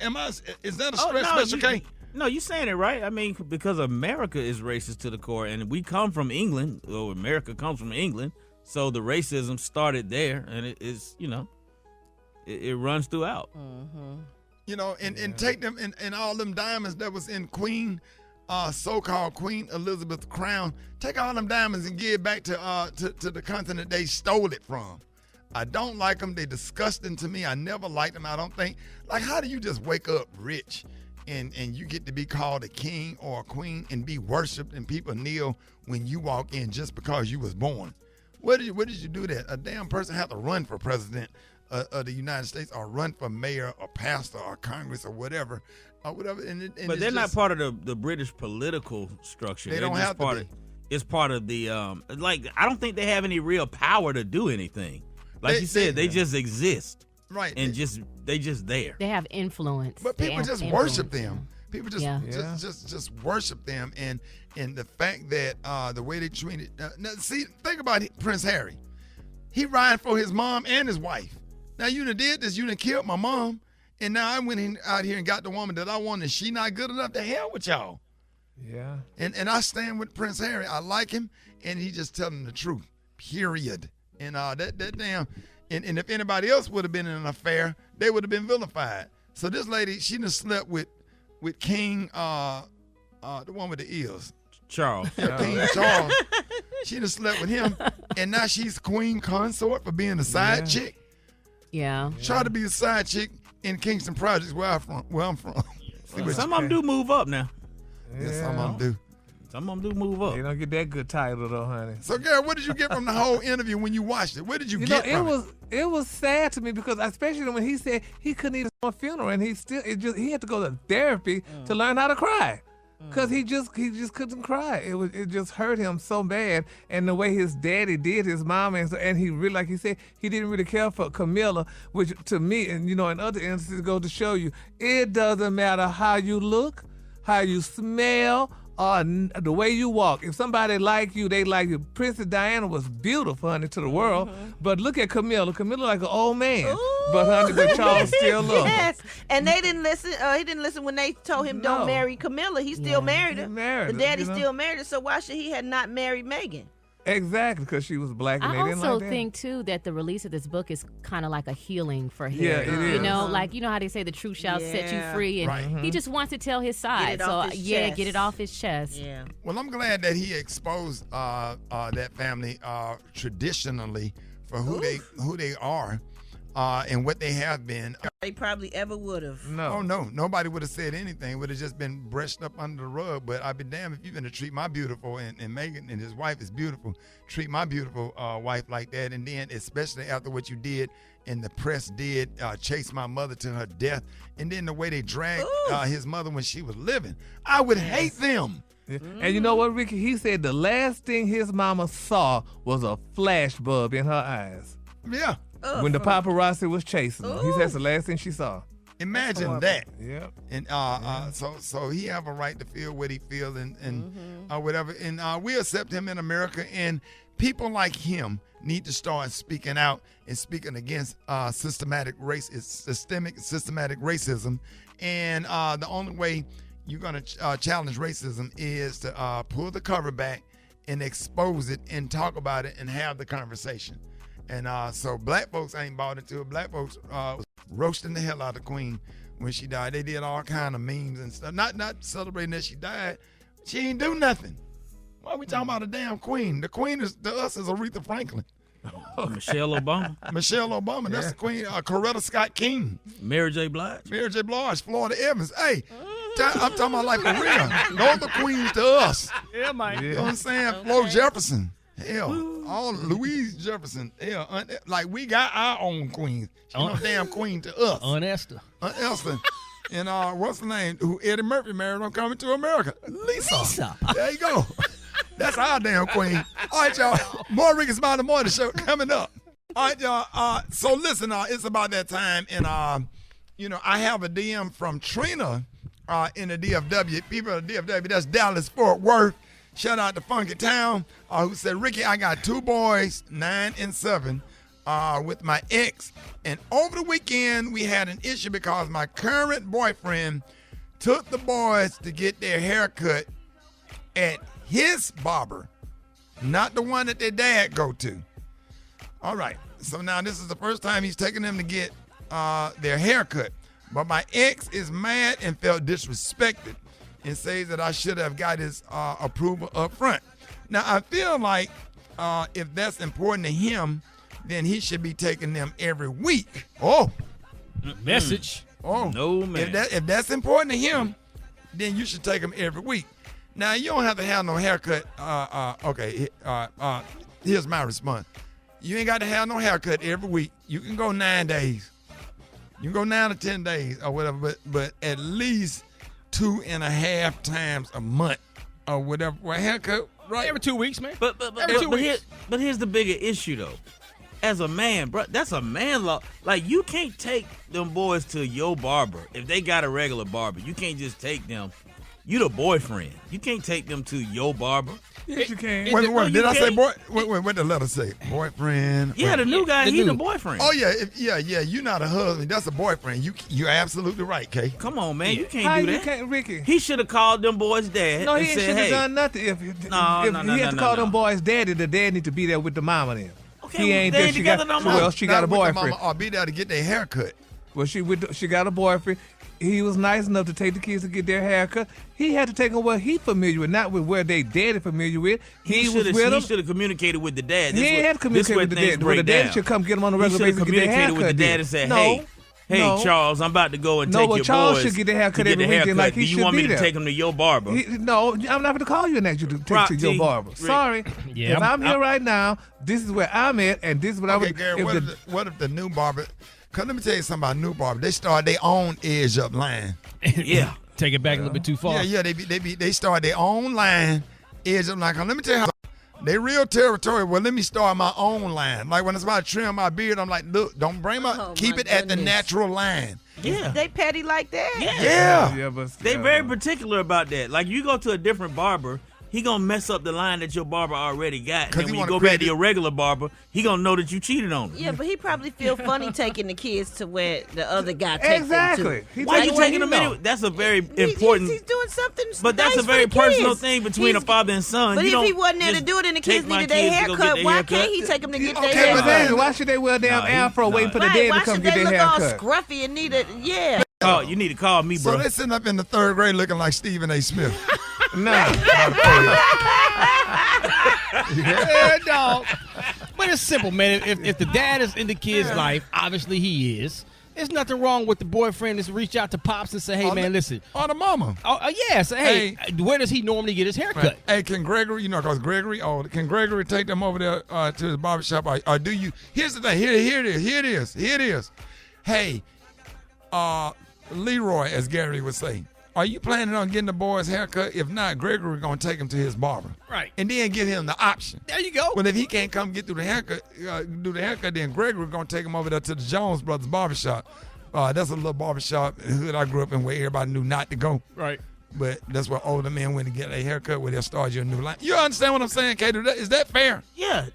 Is that a stretch, Mr. K? No, you're saying it right. I mean, because America is racist to the core, and we come from England, or America comes from England, so the racism started there, and it is, it runs throughout. Mm-hmm. And take them and all them diamonds that was in so-called Queen Elizabeth's crown. Take all them diamonds and give it back to the continent they stole it from. I don't like them. They're disgusting to me. I never liked them. I don't think, how do you just wake up rich and you get to be called a king or a queen and be worshipped and people kneel when you walk in just because you was born? What did you do that? A damn person have to run for president of the United States or run for mayor or pastor or Congress or whatever. But they're not part of the British political structure. They don't have to be. It's part of the, I don't think they have any real power to do anything. Like you said, they just exist. Right. And they just there. They have influence. But people just worship them. People just worship them, and the fact that the way they treated. Think about Prince Harry. He riding for his mom and his wife. Now you done did this. You done killed my mom, and now I went out here and got the woman that I wanted. She not good enough to hell with y'all. Yeah. And I stand with Prince Harry. I like him, and he just telling the truth. Period. And that damn. And if anybody else would have been in an affair, they would have been vilified. So this lady, she done slept with King, the one with the ears. Charles. Yeah, King Charles. She done slept with him, and now she's queen consort for being a side chick. Yeah. Try to be a side chick in Kingston Projects where I'm from. Some of them do move up now. Yeah, some of them do. Some of them do move up. They don't get that good title though, honey. So, Gary, what did you get from the whole interview when you watched it? What did you get from it? It was sad to me because especially when he said he couldn't even do a funeral, and he had to go to therapy to learn how to cry. Because he just couldn't cry. It just hurt him so bad. And the way his daddy did his mom, and he really, like he said, he didn't really care for Camilla, which to me, and in other instances, go to show you, it doesn't matter how you look, how you smell, or the way you walk. If somebody like you, they like you. Princess Diana was beautiful, honey, to the world. But look at Camilla. Camilla like an old man. Ooh. But Charles still loves her. Yes, and they didn't listen. He didn't listen when they told him don't marry Camilla. He still married her. The daddy still married her. So why should he have not married Meghan? Exactly, because she was black and they didn't like that. I also think, too, that the release of this book is kind of like a healing for him. Yeah, it is. Like, how they say the truth shall set you free. And he just wants to tell his side. Get it off his chest. Yeah. Well, I'm glad that he exposed that family traditionally for who they are and what they have been. They probably ever would have. No. Oh, no. Nobody would have said anything. Would have just been brushed up under the rug. But I'd be damned if you're going to treat my beautiful, and Meghan and his wife is beautiful, treat my beautiful wife like that. And then, especially after what you did and the press did, chase my mother to her death. And then the way they dragged his mother when she was living. I would hate them. Yeah. And you know what, Ricky? He said the last thing his mama saw was a flash bulb in her eyes. Yeah. when the paparazzi was chasing her. He said that's the last thing she saw. Imagine that. Yeah. And so he have a right to feel what he feel and whatever. And we accept him in America. And people like him need to start speaking out and speaking against systematic racism. And the only way you're going to challenge racism is to pull the cover back and expose it and talk about it and have the conversation. And so black folks ain't bought into it. Black folks roasting the hell out of Queen when she died. They did all kind of memes and stuff. Not celebrating that she died. She ain't do nothing. Why are we talking about a damn queen? The queen is to us is Aretha Franklin. Michelle Obama. Michelle Obama. That's the queen. Coretta Scott King. Mary J. Blige. Mary J. Blige. Florida Evans. Hey, I'm talking about like for real. Those the queens to us. Yeah, man. You know what I'm saying? Flo Jefferson. Hell, all Louise Jefferson. Hell, like we got our own queen. She's no damn queen to us. Aunt Esther. Aunt Esther. And what's the name? Who Eddie Murphy married on Coming to America? Lisa. There you go. That's our damn queen. All right, y'all. More Rickey Smiley Morning Show coming up. All right, y'all. So listen, it's about that time, and I have a DM from Trina in the DFW. People in the DFW. That's Dallas Fort Worth. Shout out to Funky Town, who said, Ricky, I got 2 boys, 9 and 7, with my ex. And over the weekend, we had an issue because my current boyfriend took the boys to get their hair cut at his barber, not the one that their dad go to. All right. So now this is the first time he's taking them to get their hair cut. But my ex is mad and felt disrespected and says that I should have got his approval up front. Now, I feel like if that's important to him, then he should be taking them every week. Oh. Message. Oh. No, man. If that's important to him, then you should take them every week. Now, you don't have to have no haircut. Here's my response. You ain't got to have no haircut every week. You can go 9 days. You can go 9 to 10 days or whatever, but at least 2.5 times a month or whatever. Well, haircut, right? Every 2 weeks, man. But here's the bigger issue, though. As a man, bro, that's a man law. Like, you can't take them boys to your barber. If they got a regular barber, you can't just take them. You the boyfriend. You can't take them to your barber. Yes, you can. Wait, did I say boy? Wait, what the letter say? Boyfriend. Yeah, the new guy, he's the boyfriend. Oh, yeah, you're not a husband. That's a boyfriend. You're absolutely right, Kay. Come on, man. You can't do that. You can't, Ricky. He should have called them boys' dad No, and he said, should have done nothing. If he had to call them boys' daddy, the dad need to be there with the mama then. Okay, he ain't they there. ain't together no more. Well, she got a boyfriend. Mama, I'll be there to get their hair cut. Well, she got a boyfriend. He was nice enough to take the kids to get their hair cut. He had to take them where he familiar with, not with where they daddy familiar with. He was with them. He should have communicated with the dad. He ain't had to communicate with the dad. The dad should come get him on a regular basis to get their hair cut. He should have communicated with the dad and said, hey, Charles, I'm about to go and take your boys. Charles should get their hair cut every weekend like he should be there. Do you want me to take them to your barber? No, I'm not going to call you and ask you to take to your barber. Sorry. Yeah, if I'm here right now, this is where I'm at, and this is what I would... Gary, what if the new barber... Cause let me tell you something about new barber. They start their own edge up line. Yeah, take it back a little bit too far. Yeah. They start their own line, edge up line. Cause let me tell you how they real territorial. Well, let me start my own line. Like when it's about to trim my beard, I'm like, look, don't bring my, keep it at the natural line. Yeah, they petty like that. Yeah. But they very particular about that. Like you go to a different barber. He gonna mess up the line that your barber already got. And when you go back to your regular barber, he gonna know that you cheated on him. Yeah, but he probably feel funny taking the kids to where the other guy takes them to. Why are you taking them anyway? That's a very important. He's doing something. But that's a very personal thing between a father and son. But if he wasn't there to do it and the kids needed their haircut, why can't he take them to get their haircut? Why should they wear a damn afro waiting for the dad to come get their haircut? Why should they look all scruffy and need it? Yeah. Oh, you need to call me, bro. So they sitting up in the 3rd grade looking like Stephen A. Smith. Yeah, dog. But it's simple, man. If the dad is in the kid's life, obviously he is. There's nothing wrong with the boyfriend that's reach out to Pops and say, hey, man, listen. Or the mama. Oh, yeah. Say, hey, where does he normally get his haircut? Right. Hey, can Gregory, because Gregory, can Gregory take them over there to his barbershop? Or do you? Here's the thing. Here it is. Hey, Leroy, as Gary would say, Are you planning on getting the boy's haircut? If not, Gregory going to take him to his barber. Right. And then give him the option. There you go. Well, if he can't come get through the haircut, then Gregory going to take him over there to the Jones Brothers barbershop. That's a little barbershop in the hood I grew up in where everybody knew not to go. Right. But that's where older men went to get a haircut where they'll start you a new line. You understand what I'm saying, Kato? Is that fair? Yeah.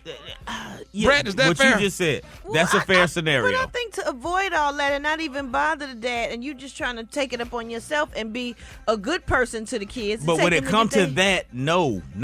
Brad, is that what fair? you just said. That's a fair scenario. But I think to avoid all that and not even bother the dad, and you just trying to take it upon yourself and be a good person to the kids. But when it comes to that, no. I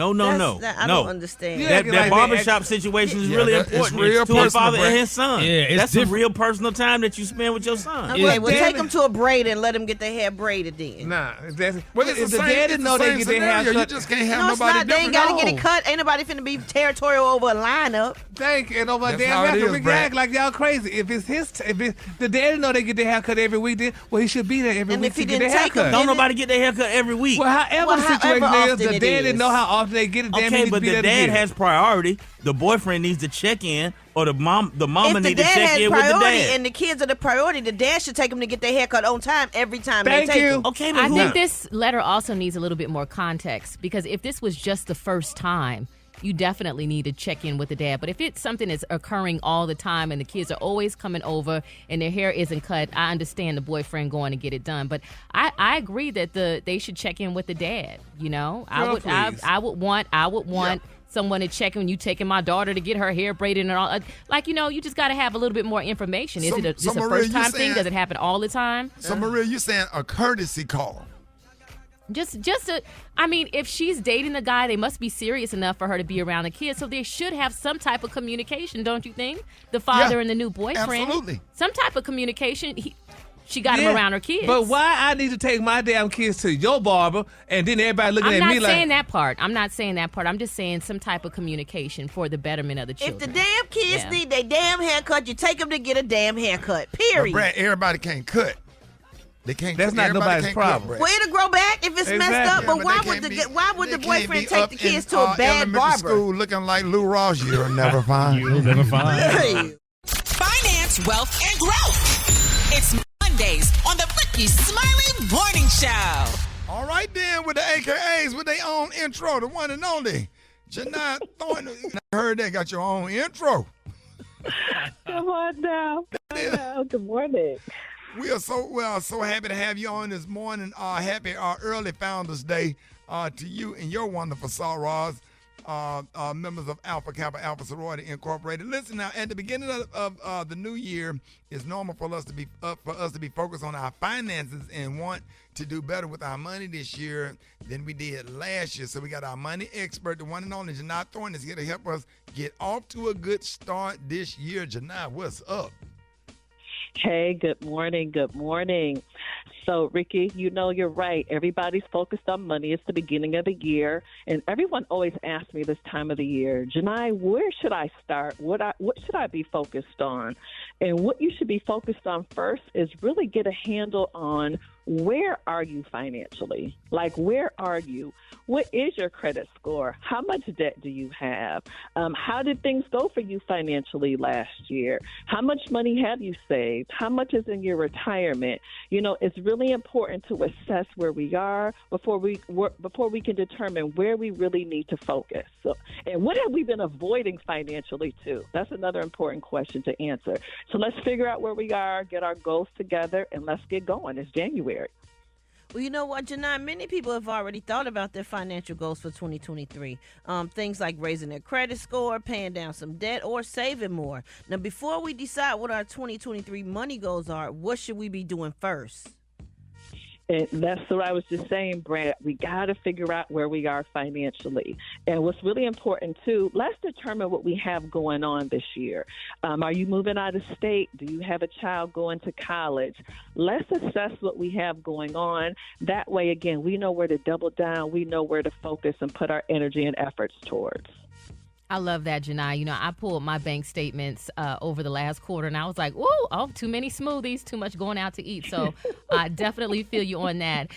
don't understand. That barbershop situation is really important. It's to a father and his son. Yeah, that's a real personal time that you spend with your son. Okay, well, take them to a braid and let them get their hair braided then. Nah, exactly. Well, If the dad didn't know they get their hair cut, you just can't have No, it's nobody not. They ain't got to different. get it cut. Ain't nobody finna be territorial over a lineup. Thank you. And over That's damn how it haircut, is, Ricky Brad. act like y'all crazy. If the dad didn't know they get their hair cut every week, then he should be there every And week if he to get didn't their hair take 'em, cut. Don't nobody get their hair cut every week. Well, however the situation is, the often dad it didn't is. know how often they get it. Damn, he Okay, needs to but be the there to dad get it. has priority. The boyfriend needs to check in, or the mama If the need to dad check has in with the priority dad. and the kids are the priority, the dad should take them to get their hair cut on time every time Thank they take you. them. Okay, but I who? think this letter also needs a little bit more context, because if this was just the first time, you definitely need to check in with the dad. But if it's something that's occurring all the time and the kids are always coming over and their hair isn't cut, I understand the boyfriend going to get it done. But I agree that they should check in with the dad. You know, Girl, please. I would want someone to check in when you taking my daughter to get her hair braided and all. Like, you know, you just got to have a little bit more information. Is it just a Maria, first time you thing? saying- Does it happen all the time? So, Maria, you saying a courtesy call. I mean, if she's dating the guy, they must be serious enough for her to be around the kids. So they should have some type of communication, don't you think? The father Yeah, and the new boyfriend. absolutely. Some type of communication. She got him around her kids. But why I need to take my damn kids to your barber and then everybody looking I'm at not me like... saying that part. I'm not saying that part. I'm just saying some type of communication for the betterment of the If children. the damn kids Yeah. need their damn haircut, you take them to get a damn haircut. But Period. Brad, everybody can't cut. They can't. That's not everybody nobody's can't problem. Cut, Brad. Well, it'll grow back if it's messed up. Exactly. But Yeah, why they would can't the They boyfriend can't be take up the kids in, to a bad elementary barber? school looking like Lou Rawls. You'll never find. Hey. Finance, wealth, and growth. It's Mondays on the Rickey Smiley Morning Show. All right, then, with the AKAs with their own intro, the one and only Janai Thornton. I heard they got your own intro. Come on now. Good morning. We are so happy to have you on this morning. Happy early Founders Day to you and your wonderful sorors, members of Alpha Kappa Alpha Sorority Incorporated. Listen now, at the beginning of the new year, it's normal for us to be focused on our finances and want to do better with our money this year than we did last year. So we got our money expert, the one and only Janai Thornton, is here to help us get off to a good start this year. Janai, what's up? Hey, good morning. Good morning. So, Ricky, you know you're right. Everybody's focused on money. It's the beginning of the year, and everyone always asks me this time of the year, Janai, where should I start? What should I be focused on? And what you should be focused on first is really get a handle on where are you financially? Like, where are you? What is your credit score? How much debt do you have? How did things go for you financially last year? How much money have you saved? How much is in your retirement? You know, it's really important to assess where we are before we can determine where we really need to focus. So, and what have we been avoiding financially too? That's another important question to answer. So let's figure out where we are, get our goals together, and let's get going. It's January. Well, you know what, Janai? Many people have already thought about their financial goals for 2023. Things like raising their credit score, paying down some debt, or saving more. Now, before we decide what our 2023 money goals are, what should we be doing first? And that's what I was just saying, Brad. We got to figure out where we are financially. And what's really important, too, let's determine what we have going on this year. Are you moving out of state? Do you have a child going to college? Let's assess what we have going on. That way, again, we know where to double down. We know where to focus and put our energy and efforts towards. I love that, Janai. You know, I pulled my bank statements over the last quarter, and I was like, too many smoothies, too much going out to eat. So I definitely feel you on that.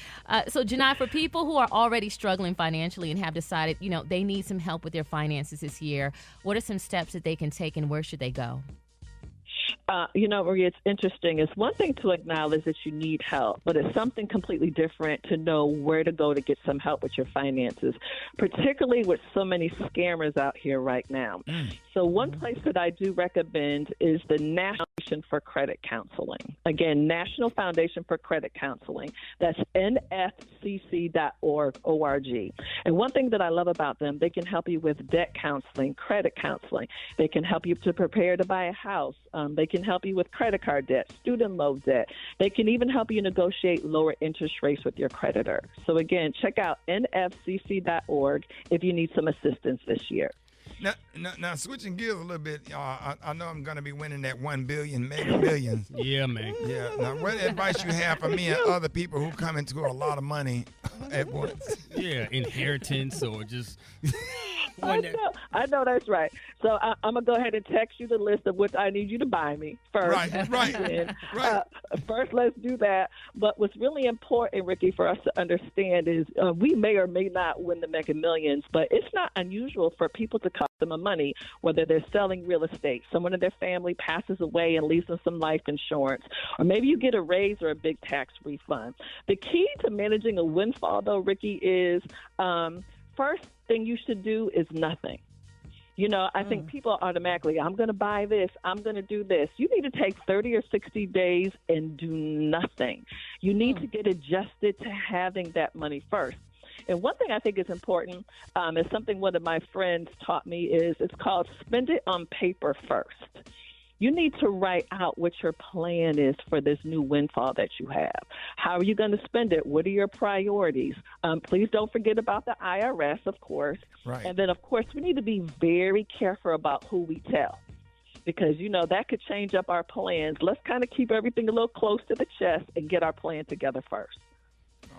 So, Janai, for people who are already struggling financially and have decided, you know, they need some help with their finances this year, what are some steps that they can take and where should they go? Maria, it's interesting. It's one thing to acknowledge that you need help, but it's something completely different to know where to go to get some help with your finances, particularly with so many scammers out here right now. So one place that I do recommend is the National Foundation for Credit Counseling. Again, National Foundation for Credit Counseling. That's nfcc.org. And one thing that I love about them, they can help you with debt counseling, credit counseling. They can help you to prepare to buy a house. They can help you with credit card debt, student loan debt. They can even help you negotiate lower interest rates with your creditor. So again, check out nfcc.org if you need some assistance this year. Now, switching gears a little bit, I know I'm going to be winning that 1 billion, mega millions. Yeah, man. Yeah. Now, what advice you have for me and other people who come into a lot of money at once? Yeah, inheritance or just... I know that's right. So I'm going to go ahead and text you the list of what I need you to buy me first. Right. First, let's do that. But what's really important, Ricky, for us to understand is we may or may not win the Mega Millions, but it's not unusual for people to cost them money, whether they're selling real estate, someone in their family passes away and leaves them some life insurance, or maybe you get a raise or a big tax refund. The key to managing a windfall, though, Ricky, is first thing you should do is nothing. I think people automatically, I'm going to buy this, I'm going to do this. You need to take 30 or 60 days and do nothing. You need to get adjusted to having that money first. And one thing I think is important is something one of my friends taught me is it's called spend it on paper first. You need to write out what your plan is for this new windfall that you have. How are you going to spend it? What are your priorities? Please don't forget about the IRS, of course. Right. And then, of course, we need to be very careful about who we tell because, that could change up our plans. Let's kind of keep everything a little close to the chest and get our plan together first.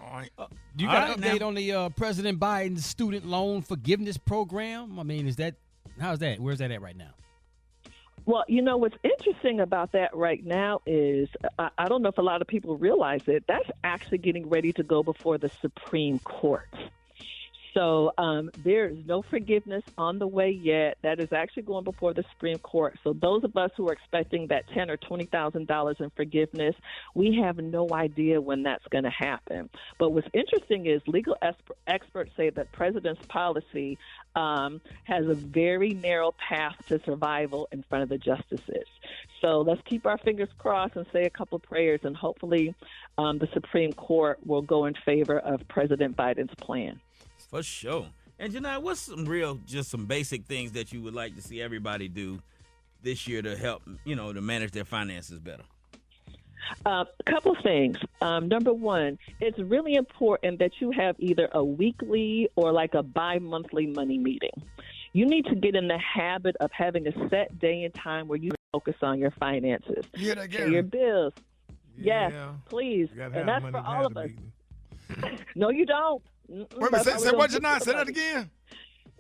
All right. Do you got an update on the President Biden's student loan forgiveness program? I mean, how's that? Where's that at right now? Well, what's interesting about that right now is I don't know if a lot of people realize it. That's actually getting ready to go before the Supreme Court. So there is no forgiveness on the way yet. That is actually going before the Supreme Court. So those of us who are expecting that $10,000 or $20,000 in forgiveness, we have no idea when that's going to happen. But what's interesting is legal experts say that President's policy has a very narrow path to survival in front of the justices. So let's keep our fingers crossed and say a couple prayers, and hopefully the Supreme Court will go in favor of President Biden's plan. For sure. And Janai, what's some basic things that you would like to see everybody do this year to help, to manage their finances better? A couple of things. Number one, it's really important that you have either a weekly or like a bi-monthly money meeting. You need to get in the habit of having a set day and time where you focus on your finances. Pay your bills. Yeah. Yes, please. And that's for all of us. No, you don't. Wait a minute, say what, Janai? Say that again.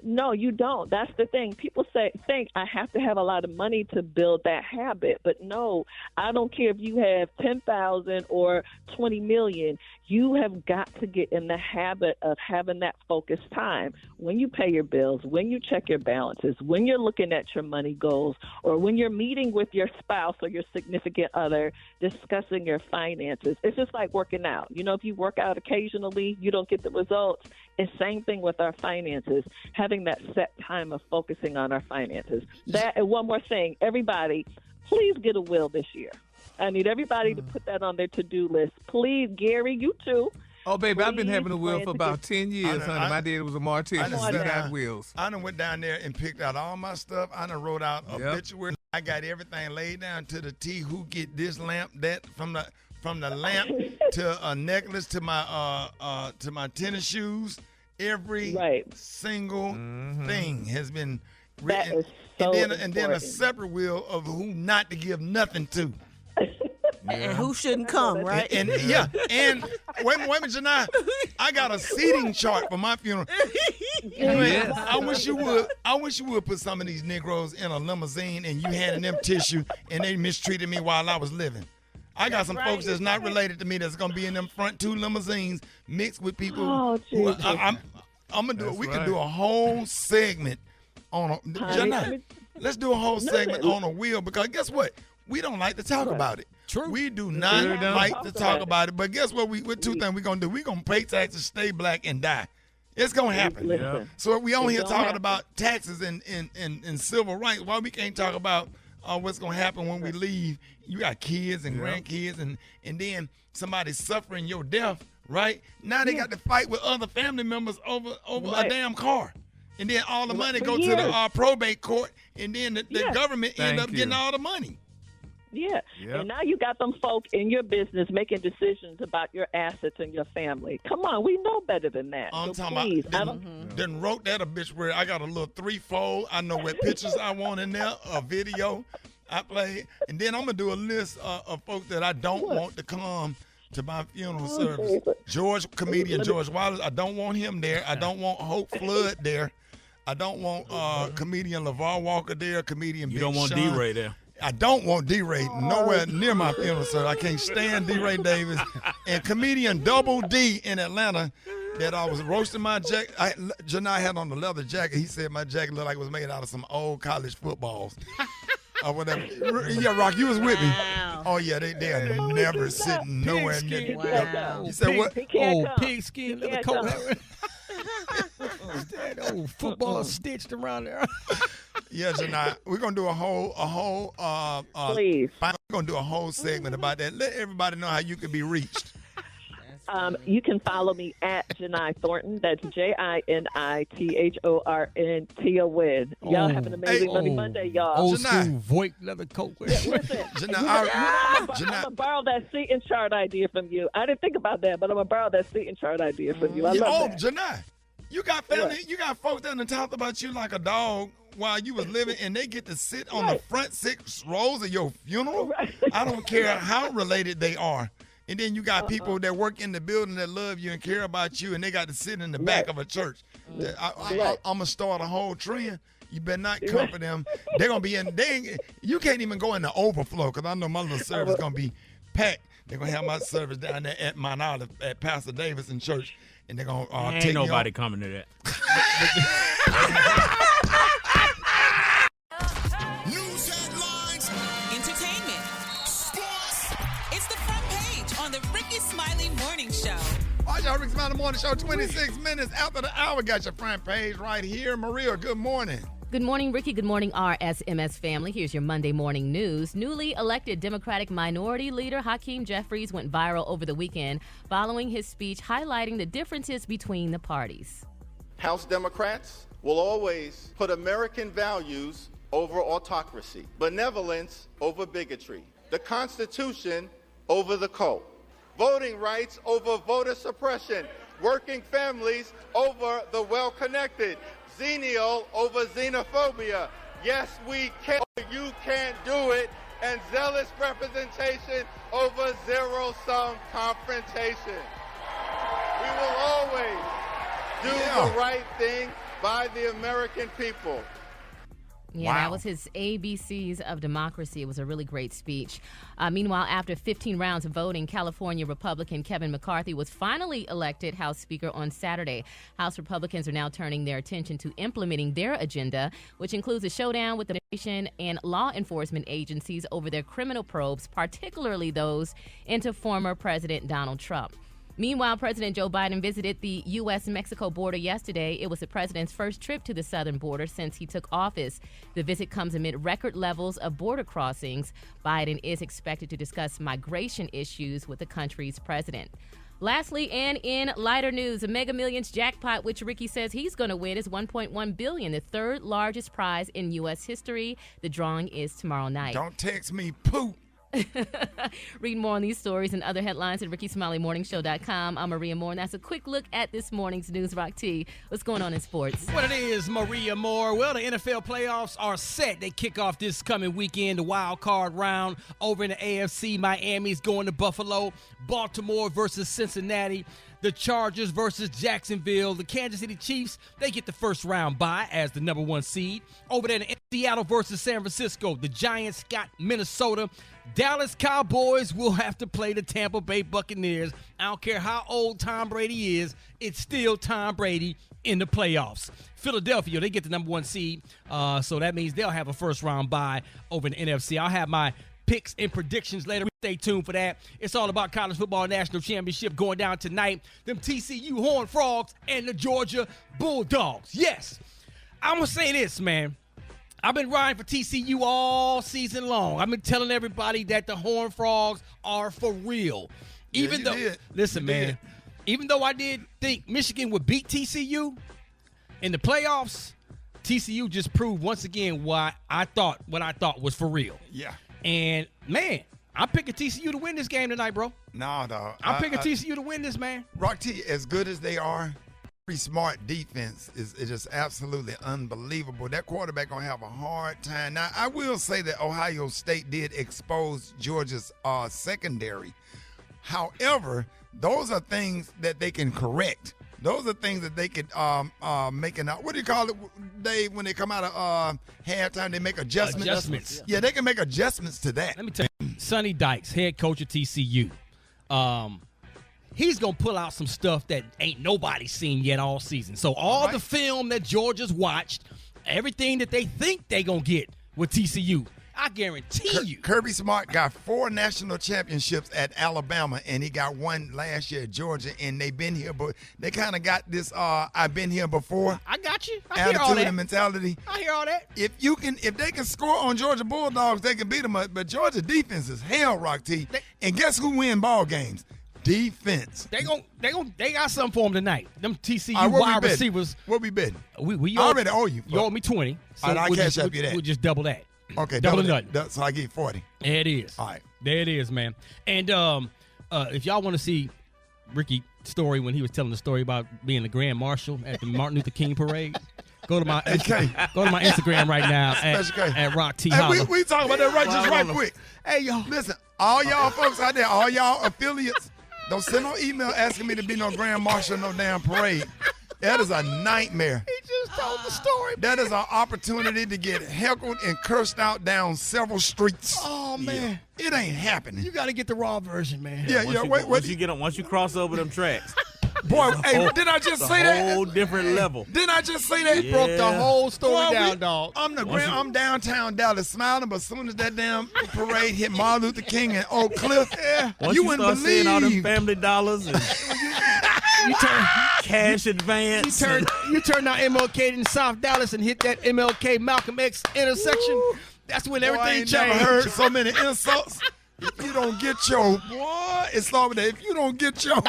No, you don't. That's the thing. People think I have to have a lot of money to build that habit. But no, I don't care if you have 10,000 or 20 million. You have got to get in the habit of having that focused time. When you pay your bills, when you check your balances, when you're looking at your money goals, or when you're meeting with your spouse or your significant other, discussing your finances. It's just like working out. If you work out occasionally, you don't get the results. It's the same thing with our finances, having that set time of focusing on our finances. That, and one more thing, everybody, please get a will this year. I need everybody to put that on their to-do list. Please, Gary, you too. Oh, baby, I've been having a will for about 10 years, honey. My dad was a mortician. I got wills. I done went down there and picked out all my stuff. I done wrote out obituary. I got everything laid down to the T. Who get this lamp, that, from the lamp to a necklace to my tennis shoes. Every single thing has been written. That is so and then a separate will of who not to give nothing to. And who shouldn't come, right? And wait a minute, Janai. I got a seating chart for my funeral. Yes. I wish you would put some of these Negroes in a limousine and you handing them tissue and they mistreated me while I was living. I got some folks that's not related to me that's gonna be in them front two limousines mixed with people. Who I'm gonna do. We can do a whole segment on Janai. Let's do a whole segment on a will, because guess what? we don't like to talk about it. True. We do not Sure don't. like to talk about it. But guess what? What two things we're going to do? We're going to pay taxes, stay black, and die. It's going to happen. Listen. So we on here It's talking gonna about taxes and civil rights. Why we can't talk about what's going to happen when we leave? You got kids and grandkids, and then somebody suffering your death, right? Now they got to fight with other family members over a damn car. And then all the money go to the probate court, and then the government end up getting all the money. Yeah. Yep. And now you got them folk in your business making decisions about your assets and your family. Come on, we know better than that. I'm so talking please, about done wrote that a bitch where I got a little 3-fold. I know what pictures I want in there, a video I play, and then I'm gonna do a list of folks that I don't want to come to my funeral service. Comedian George Wallace, I don't want him there. I don't want Hope Flood there. I don't want comedian LeVar Walker there. Comedian You Big don't want Sean. D-Ray there. I don't want D-Ray nowhere near my funeral, sir. I can't stand D-Ray Davis. And comedian Double D in Atlanta that I was roasting my jacket. Janai had on the leather jacket. He said my jacket looked like it was made out of some old college footballs. Or whatever. Yeah, Rock, you was with me. Oh, yeah, they are never sitting nowhere near me. Wow. You said what? Pigskin leather coat. That old football stitched around there. Yeah, Janai, we're gonna do a whole Please. We're gonna do a whole segment about that. Let everybody know how you can be reached. You can follow me at Janai Thornton. That's JINITHORNTON. Y'all have an amazing Monday Monday, y'all. Old school Voigt leather coat. I'm gonna borrow that seating chart idea from you. I didn't think about that, but I'm gonna borrow that seating chart idea from you. I love that. Janai, you got family. You got folks that done talked about you like a dog while you was living, and they get to sit on the front 6 rows of your funeral. I don't care how related they are. And then you got people that work in the building that love you and care about you, and they got to sit in the back of a church. I'm going to start a whole trend. You better not come for them. They're going to be in, you can't even go in the overflow, because I know my little service is going to be packed. They're going to have my service down there at Mount Olive at Pastor Davidson Church, and they're going to Ain't take nobody coming to that. News headlines, entertainment, sports. It's the front page on the Rickey Smiley Morning Show. Watch our Rickey Smiley Morning Show, 26 minutes after the hour. Got your front page right here. Maria, good morning. Good morning, Ricky. Good morning, RSMS family. Here's your Monday morning news. Newly elected Democratic Minority Leader Hakeem Jeffries went viral over the weekend following his speech highlighting the differences between the parties. House Democrats will always put American values over autocracy, benevolence over bigotry, the Constitution over the cult, voting rights over voter suppression, working families over the well-connected, xenial over xenophobia. Yes, we can. You can't do it. And zealous representation over zero-sum confrontation. We will always do the right thing by the American people. Yeah, that was his ABCs of democracy. It was a really great speech. Meanwhile, after 15 rounds of voting, California Republican Kevin McCarthy was finally elected House Speaker on Saturday. House Republicans are now turning their attention to implementing their agenda, which includes a showdown with the nation and law enforcement agencies over their criminal probes, particularly those into former President Donald Trump. Meanwhile, President Joe Biden visited the U.S.-Mexico border yesterday. It was the president's first trip to the southern border since he took office. The visit comes amid record levels of border crossings. Biden is expected to discuss migration issues with the country's president. Lastly, and in lighter news, a Mega Millions jackpot, which Ricky says he's going to win, is $1.1 billion, the third largest prize in U.S. history. The drawing is tomorrow night. Don't text me poop. Read more on these stories and other headlines at RickySmileyMorningShow.com. I'm Maria Moore, and that's a quick look at this morning's news. Rock T, what's going on in sports? What it is, Maria Moore. Well, the NFL playoffs are set. They kick off this coming weekend, the wild card round over in the AFC. Miami's going to Buffalo. Baltimore versus Cincinnati. The Chargers versus Jacksonville. The Kansas City Chiefs, they get the first round bye as the number 1 seed. Over there in Seattle versus San Francisco. The Giants got Minnesota. Dallas Cowboys will have to play the Tampa Bay Buccaneers. I don't care how old Tom Brady is, it's still Tom Brady in the playoffs. Philadelphia, they get the number 1 seed, so that means they'll have a first round bye over in the NFC. I'll have my picks and predictions later. Stay tuned for that. It's all about college football national championship going down tonight. Them TCU Horned Frogs and the Georgia Bulldogs. Yes, I'm going to say this, man. I've been riding for TCU all season long. I've been telling everybody that the Horned Frogs are for real. Even even though I did think Michigan would beat TCU in the playoffs, TCU just proved once again what I thought was for real. Yeah. And, man, I'm picking TCU to win this game tonight, bro. No, dog. I'm picking TCU to win this, man. Rock T, as good as they are, pretty smart defense is just absolutely unbelievable. That quarterback going to have a hard time. Now, I will say that Ohio State did expose Georgia's secondary. However, those are things that they can correct. Those are things that they could make an what do you call it? When they come out of halftime, they make adjustments. Yeah, they can make adjustments to that. Let me tell you, Sonny Dykes, head coach of TCU, he's gonna pull out some stuff that ain't nobody seen yet all season. So all the film that Georgia's watched, everything that they think they gonna get with TCU, I guarantee you. Kirby Smart got 4 national championships at Alabama, and he got 1 last year at Georgia, and they've been here, but they kind of got this I've been here before. I got you. I attitude hear all that. And mentality. I hear all that. If they can score on Georgia Bulldogs, they can beat them. But Georgia defense is hell, Rock T. And guess who win ball games? Defense. They got something for them tonight. Them TCU wide receivers. What we betting? We I already owe you. You owe me 20. So I'll cash up you that. We'll just double that. Okay, double nothing. So I get 40. There it is. All right. There it is, man. And if y'all want to see Ricky's story when he was telling the story about being the Grand Marshal at the Martin Luther King parade, go to my Instagram right now at Rock T. Hey, we talk about that right quick. Hey, y'all. Listen, all y'all folks out there, all y'all affiliates, don't send no email asking me to be no Grand Marshal, no damn parade. That is a nightmare. He just told the story. That is an opportunity to get heckled and cursed out down several streets. Oh, man. It ain't happening. You got to get the raw version, man. Once you cross over them tracks. Boy, hey, did I just say that? A whole different level. Didn't I just say that? He broke the whole story down, dog. I'm downtown Dallas smiling, but as soon as that damn parade hit Martin Luther King and Oak Cliff, Once you you wouldn't start believe. seeing all them family dollars and You turn cash advance. You turn down MLK in South Dallas and hit that MLK Malcolm X intersection. That's when everything I ain't changed. never heard so many insults. If you don't get your it's all that. If you don't get your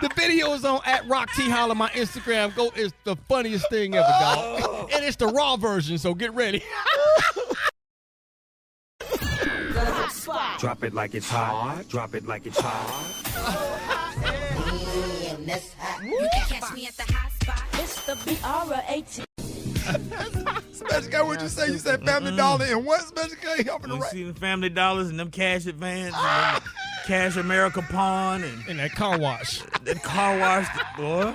the video is on at Rock T Holla, my Instagram. It's the funniest thing ever, dog. And it's the raw version, so get ready. Drop it like it's hot. Drop it like it's hot. You can catch me at the hot spot. It's the BRAT. Special K, what'd you say? You said Family Dollar and what, Special K? You see the Family Dollars and them cash advance and them Cash America Pawn and that car wash. That car wash, boy.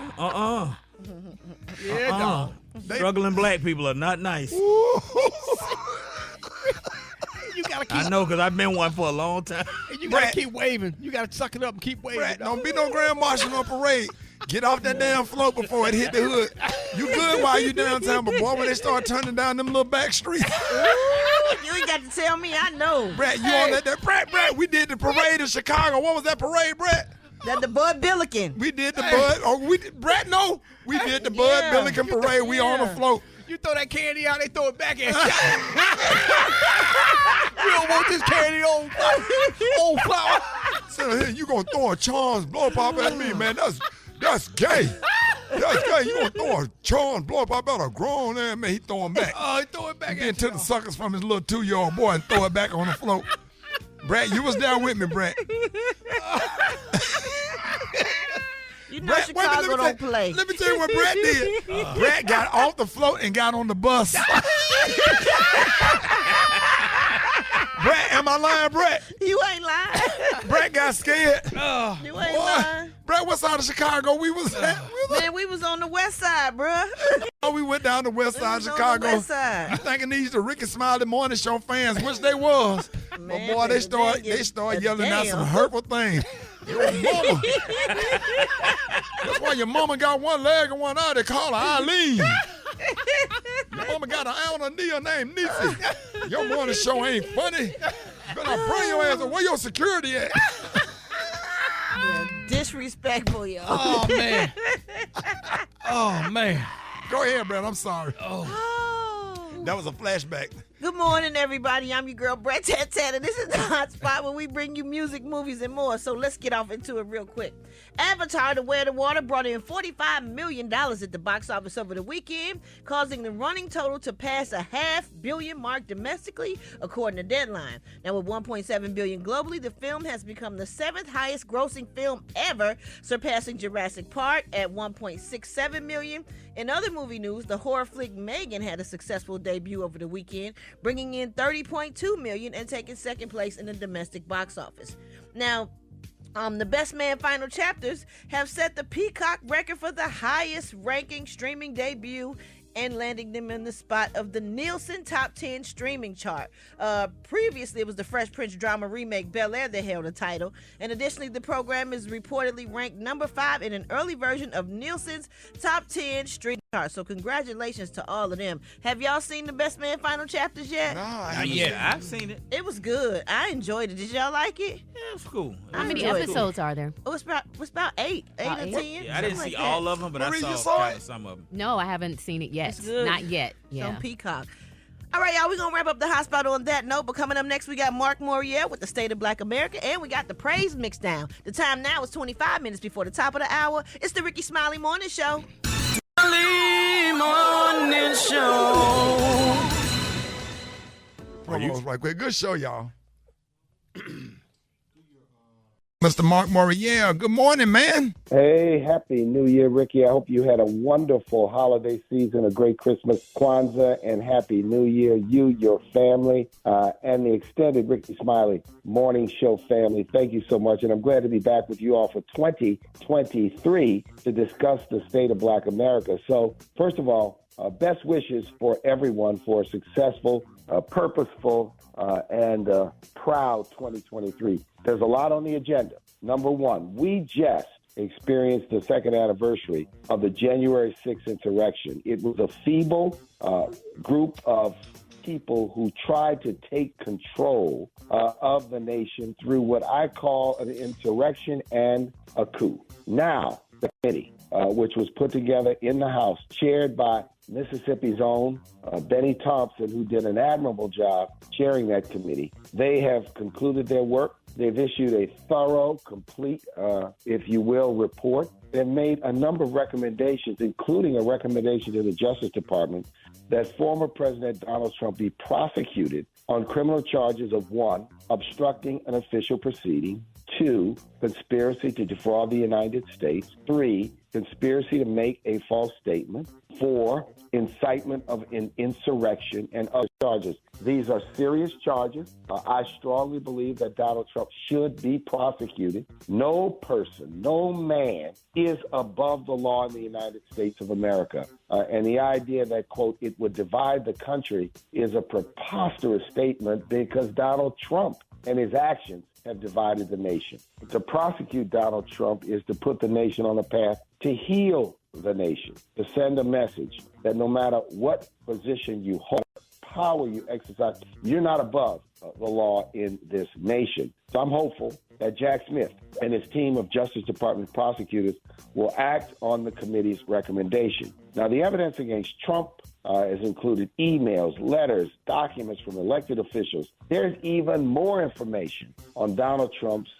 Yeah, dog. Struggling black people are not nice. You gotta keep. I know, because I've been one for a long time. You gotta keep waving. You gotta suck it up and keep waving. Brad, don't be no Grand Marshal on parade. Get off that damn float before it hit the hood. You good while you downtown, but boy, when they start turning down them little back streets. You ain't got to tell me. I know. Brad, you on that? Brad, we did the parade in Chicago. What was that parade, Brad? That the Bud Billiken. We did the Bud. Brad, no. We did the Bud Billiken parade. We on the float. You throw that candy out, they throw it back at you. You don't want this candy, old flower. So here, you gonna throw a Charles blow pop at me, man? That's gay. That's gay. You gonna throw a Charles blow pop at a grown man? Man, he throw him back. Oh, he throw it back and at then took the suckers from his little 2-year-old boy and throw it back on the float. Brad, you was down with me, Brad. You know Brad, Chicago don't play. Let me tell you what Brad did. Brad got off the float and got on the bus. Brad, am I lying, Brad? You ain't lying. Brad got scared. You ain't lying. Brad, what side of Chicago we was at? Man, we was on the west side, bruh. We went down the west side of Chicago. On the west side. You thinking these the Rickey Smiley morning show fans, which they was. Man, but boy, they start yelling out some hurtful things. Your mama. That's why your mama got one leg and one eye. They call her Eileen. Your mama got an aunt or Nia named Niecy. Your morning show ain't funny. Better bring your ass. Where your security at? Yeah, disrespectful, y'all. Oh, man. Oh, man. Go ahead, Brad. I'm sorry. Oh. That was a flashback. Good morning, everybody. I'm your girl, Brett Tat, and this is the Hot Spot where we bring you music, movies, and more. So let's get off into it real quick. Avatar: The Way of the Water brought in $45 million at the box office over the weekend, causing the running total to pass a $500 million mark domestically, according to Deadline. Now, with $1.7 billion globally, the film has become the 7th highest grossing film ever, surpassing Jurassic Park at $1.67 million. In other movie news, the horror flick Megan had a successful debut over the weekend, bringing in $30.2 million and taking second place in the domestic box office. Now, the Best Man Final Chapters have set the Peacock record for the highest ranking streaming debut and landing them in the spot of the Nielsen Top 10 streaming chart. Previously, it was the Fresh Prince drama remake Bel Air that held the title. And additionally, the program is reportedly ranked number 5 in an early version of Nielsen's Top 10 streaming chart. So congratulations to all of them. Have y'all seen the Best Man Final Chapters yet? No, I've seen it. It was good. I enjoyed it. Did y'all like it? Yeah, it was cool. How many episodes are there? Oh, it's about 8 or 10. Yeah, I didn't see all of them, but Maurice, I you saw saw kind it? of some of them. No, I haven't seen it yet. It's good. Not yet. It's Yeah. on Peacock. All right, y'all, we're going to wrap up the Hot Spot on that note. But coming up next, we got Mark Moriel with the State of Black America, and we got the Praise Mix down. The time now is 25 minutes before the top of the hour. It's the Rickey Smiley Morning Show. Morning Show. Promos right quick. Good show, y'all. Mr. Mark Moriel, good morning, man. Hey, Happy New Year, Ricky. I hope you had a wonderful holiday season, a great Christmas, Kwanzaa, and Happy New Year, you, your family, and the extended Rickey Smiley Morning Show family. Thank you so much, and I'm glad to be back with you all for 2023 to discuss the state of Black America. So, first of all, best wishes for everyone for a successful, purposeful, and proud 2023. There's a lot on the agenda. Number one, we just experienced the second anniversary of the January 6th insurrection. It was a feeble group of people who tried to take control of the nation through what I call an insurrection and a coup. Now, the committee, which was put together in the House, chaired by Mississippi's own Benny Thompson, who did an admirable job chairing that committee. They have concluded their work. They've issued a thorough, complete, if you will, report. They've made a number of recommendations, including a recommendation to the Justice Department that former President Donald Trump be prosecuted on criminal charges of 1, obstructing an official proceeding, 2, conspiracy to defraud the United States, 3, conspiracy to make a false statement, 4, incitement of an insurrection, and other charges. These are serious charges. I strongly believe that Donald Trump should be prosecuted. No person, no man is above the law in the United States of America. And the idea that, quote, it would divide the country is a preposterous statement because Donald Trump and his actions have divided the nation. To prosecute Donald Trump is to put the nation on a path to heal the nation, to send a message that no matter what position you hold, power you exercise, you're not above the law in this nation. So I'm hopeful that Jack Smith and his team of Justice Department prosecutors will act on the committee's recommendation. Now, the evidence against Trump has included emails, letters, documents from elected officials. There's even more information on Donald Trump's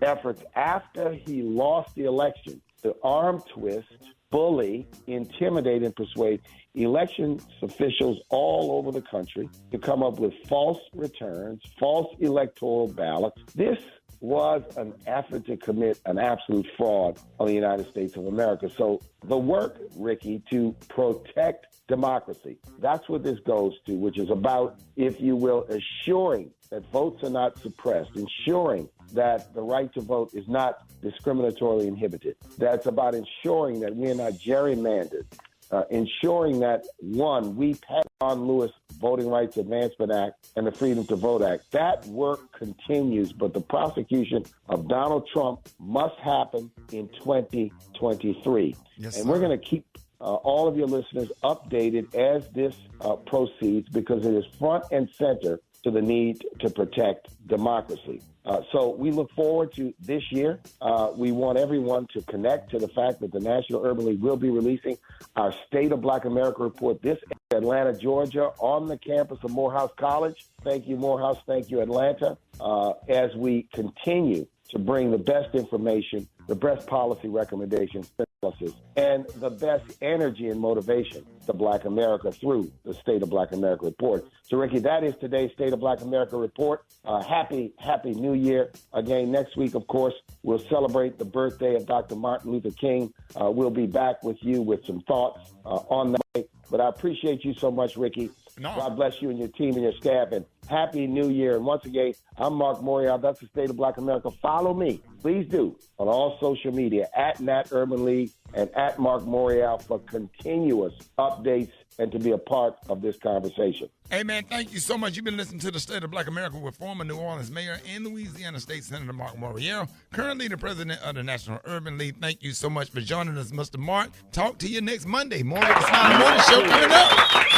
efforts after he lost the election to arm twist, bully, intimidate, and persuade election officials all over the country to come up with false returns, false electoral ballots. This was an effort to commit an absolute fraud on the United States of America. So the work, Ricky, to protect democracy, that's what this goes to, which is about, if you will, assuring that votes are not suppressed, ensuring that the right to vote is not discriminatorily inhibited. That's about ensuring that we are not gerrymandered, ensuring that, one, we pass on Lewis Voting Rights Advancement Act and the Freedom to Vote Act. That work continues, but the prosecution of Donald Trump must happen in 2023. Yes, and sir. we're going to keep all of your listeners updated as this proceeds, because it is front and center to the need to protect democracy. So we look forward to this year. We want everyone to connect to the fact that the National Urban League will be releasing our State of Black America report this in Atlanta, Georgia, on the campus of Morehouse College. Thank you, Morehouse. Thank you, Atlanta, as we continue to bring the best information, the best policy recommendations, and the best energy and motivation to Black America through the State of Black America report. So, Ricky, that is today's State of Black America report. Happy New Year. Again, next week, of course, we'll celebrate the birthday of Dr. Martin Luther King. We'll be back with you with some thoughts on that. But I appreciate you so much, Ricky. No. God bless you and your team and your staff, and Happy New Year. And once again, I'm Mark Morial. That's the State of Black America. Follow me, please do, on all social media, at Nat Urban League and at Mark Morial, for continuous updates and to be a part of this conversation. Hey, man, thank you so much. You've been listening to the State of Black America with former New Orleans Mayor and Louisiana State Senator Mark Morial, currently the president of the National Urban League. Thank you so much for joining us, Mr. Mark. Talk to you next Monday. More of the Smiley Morning Show coming up.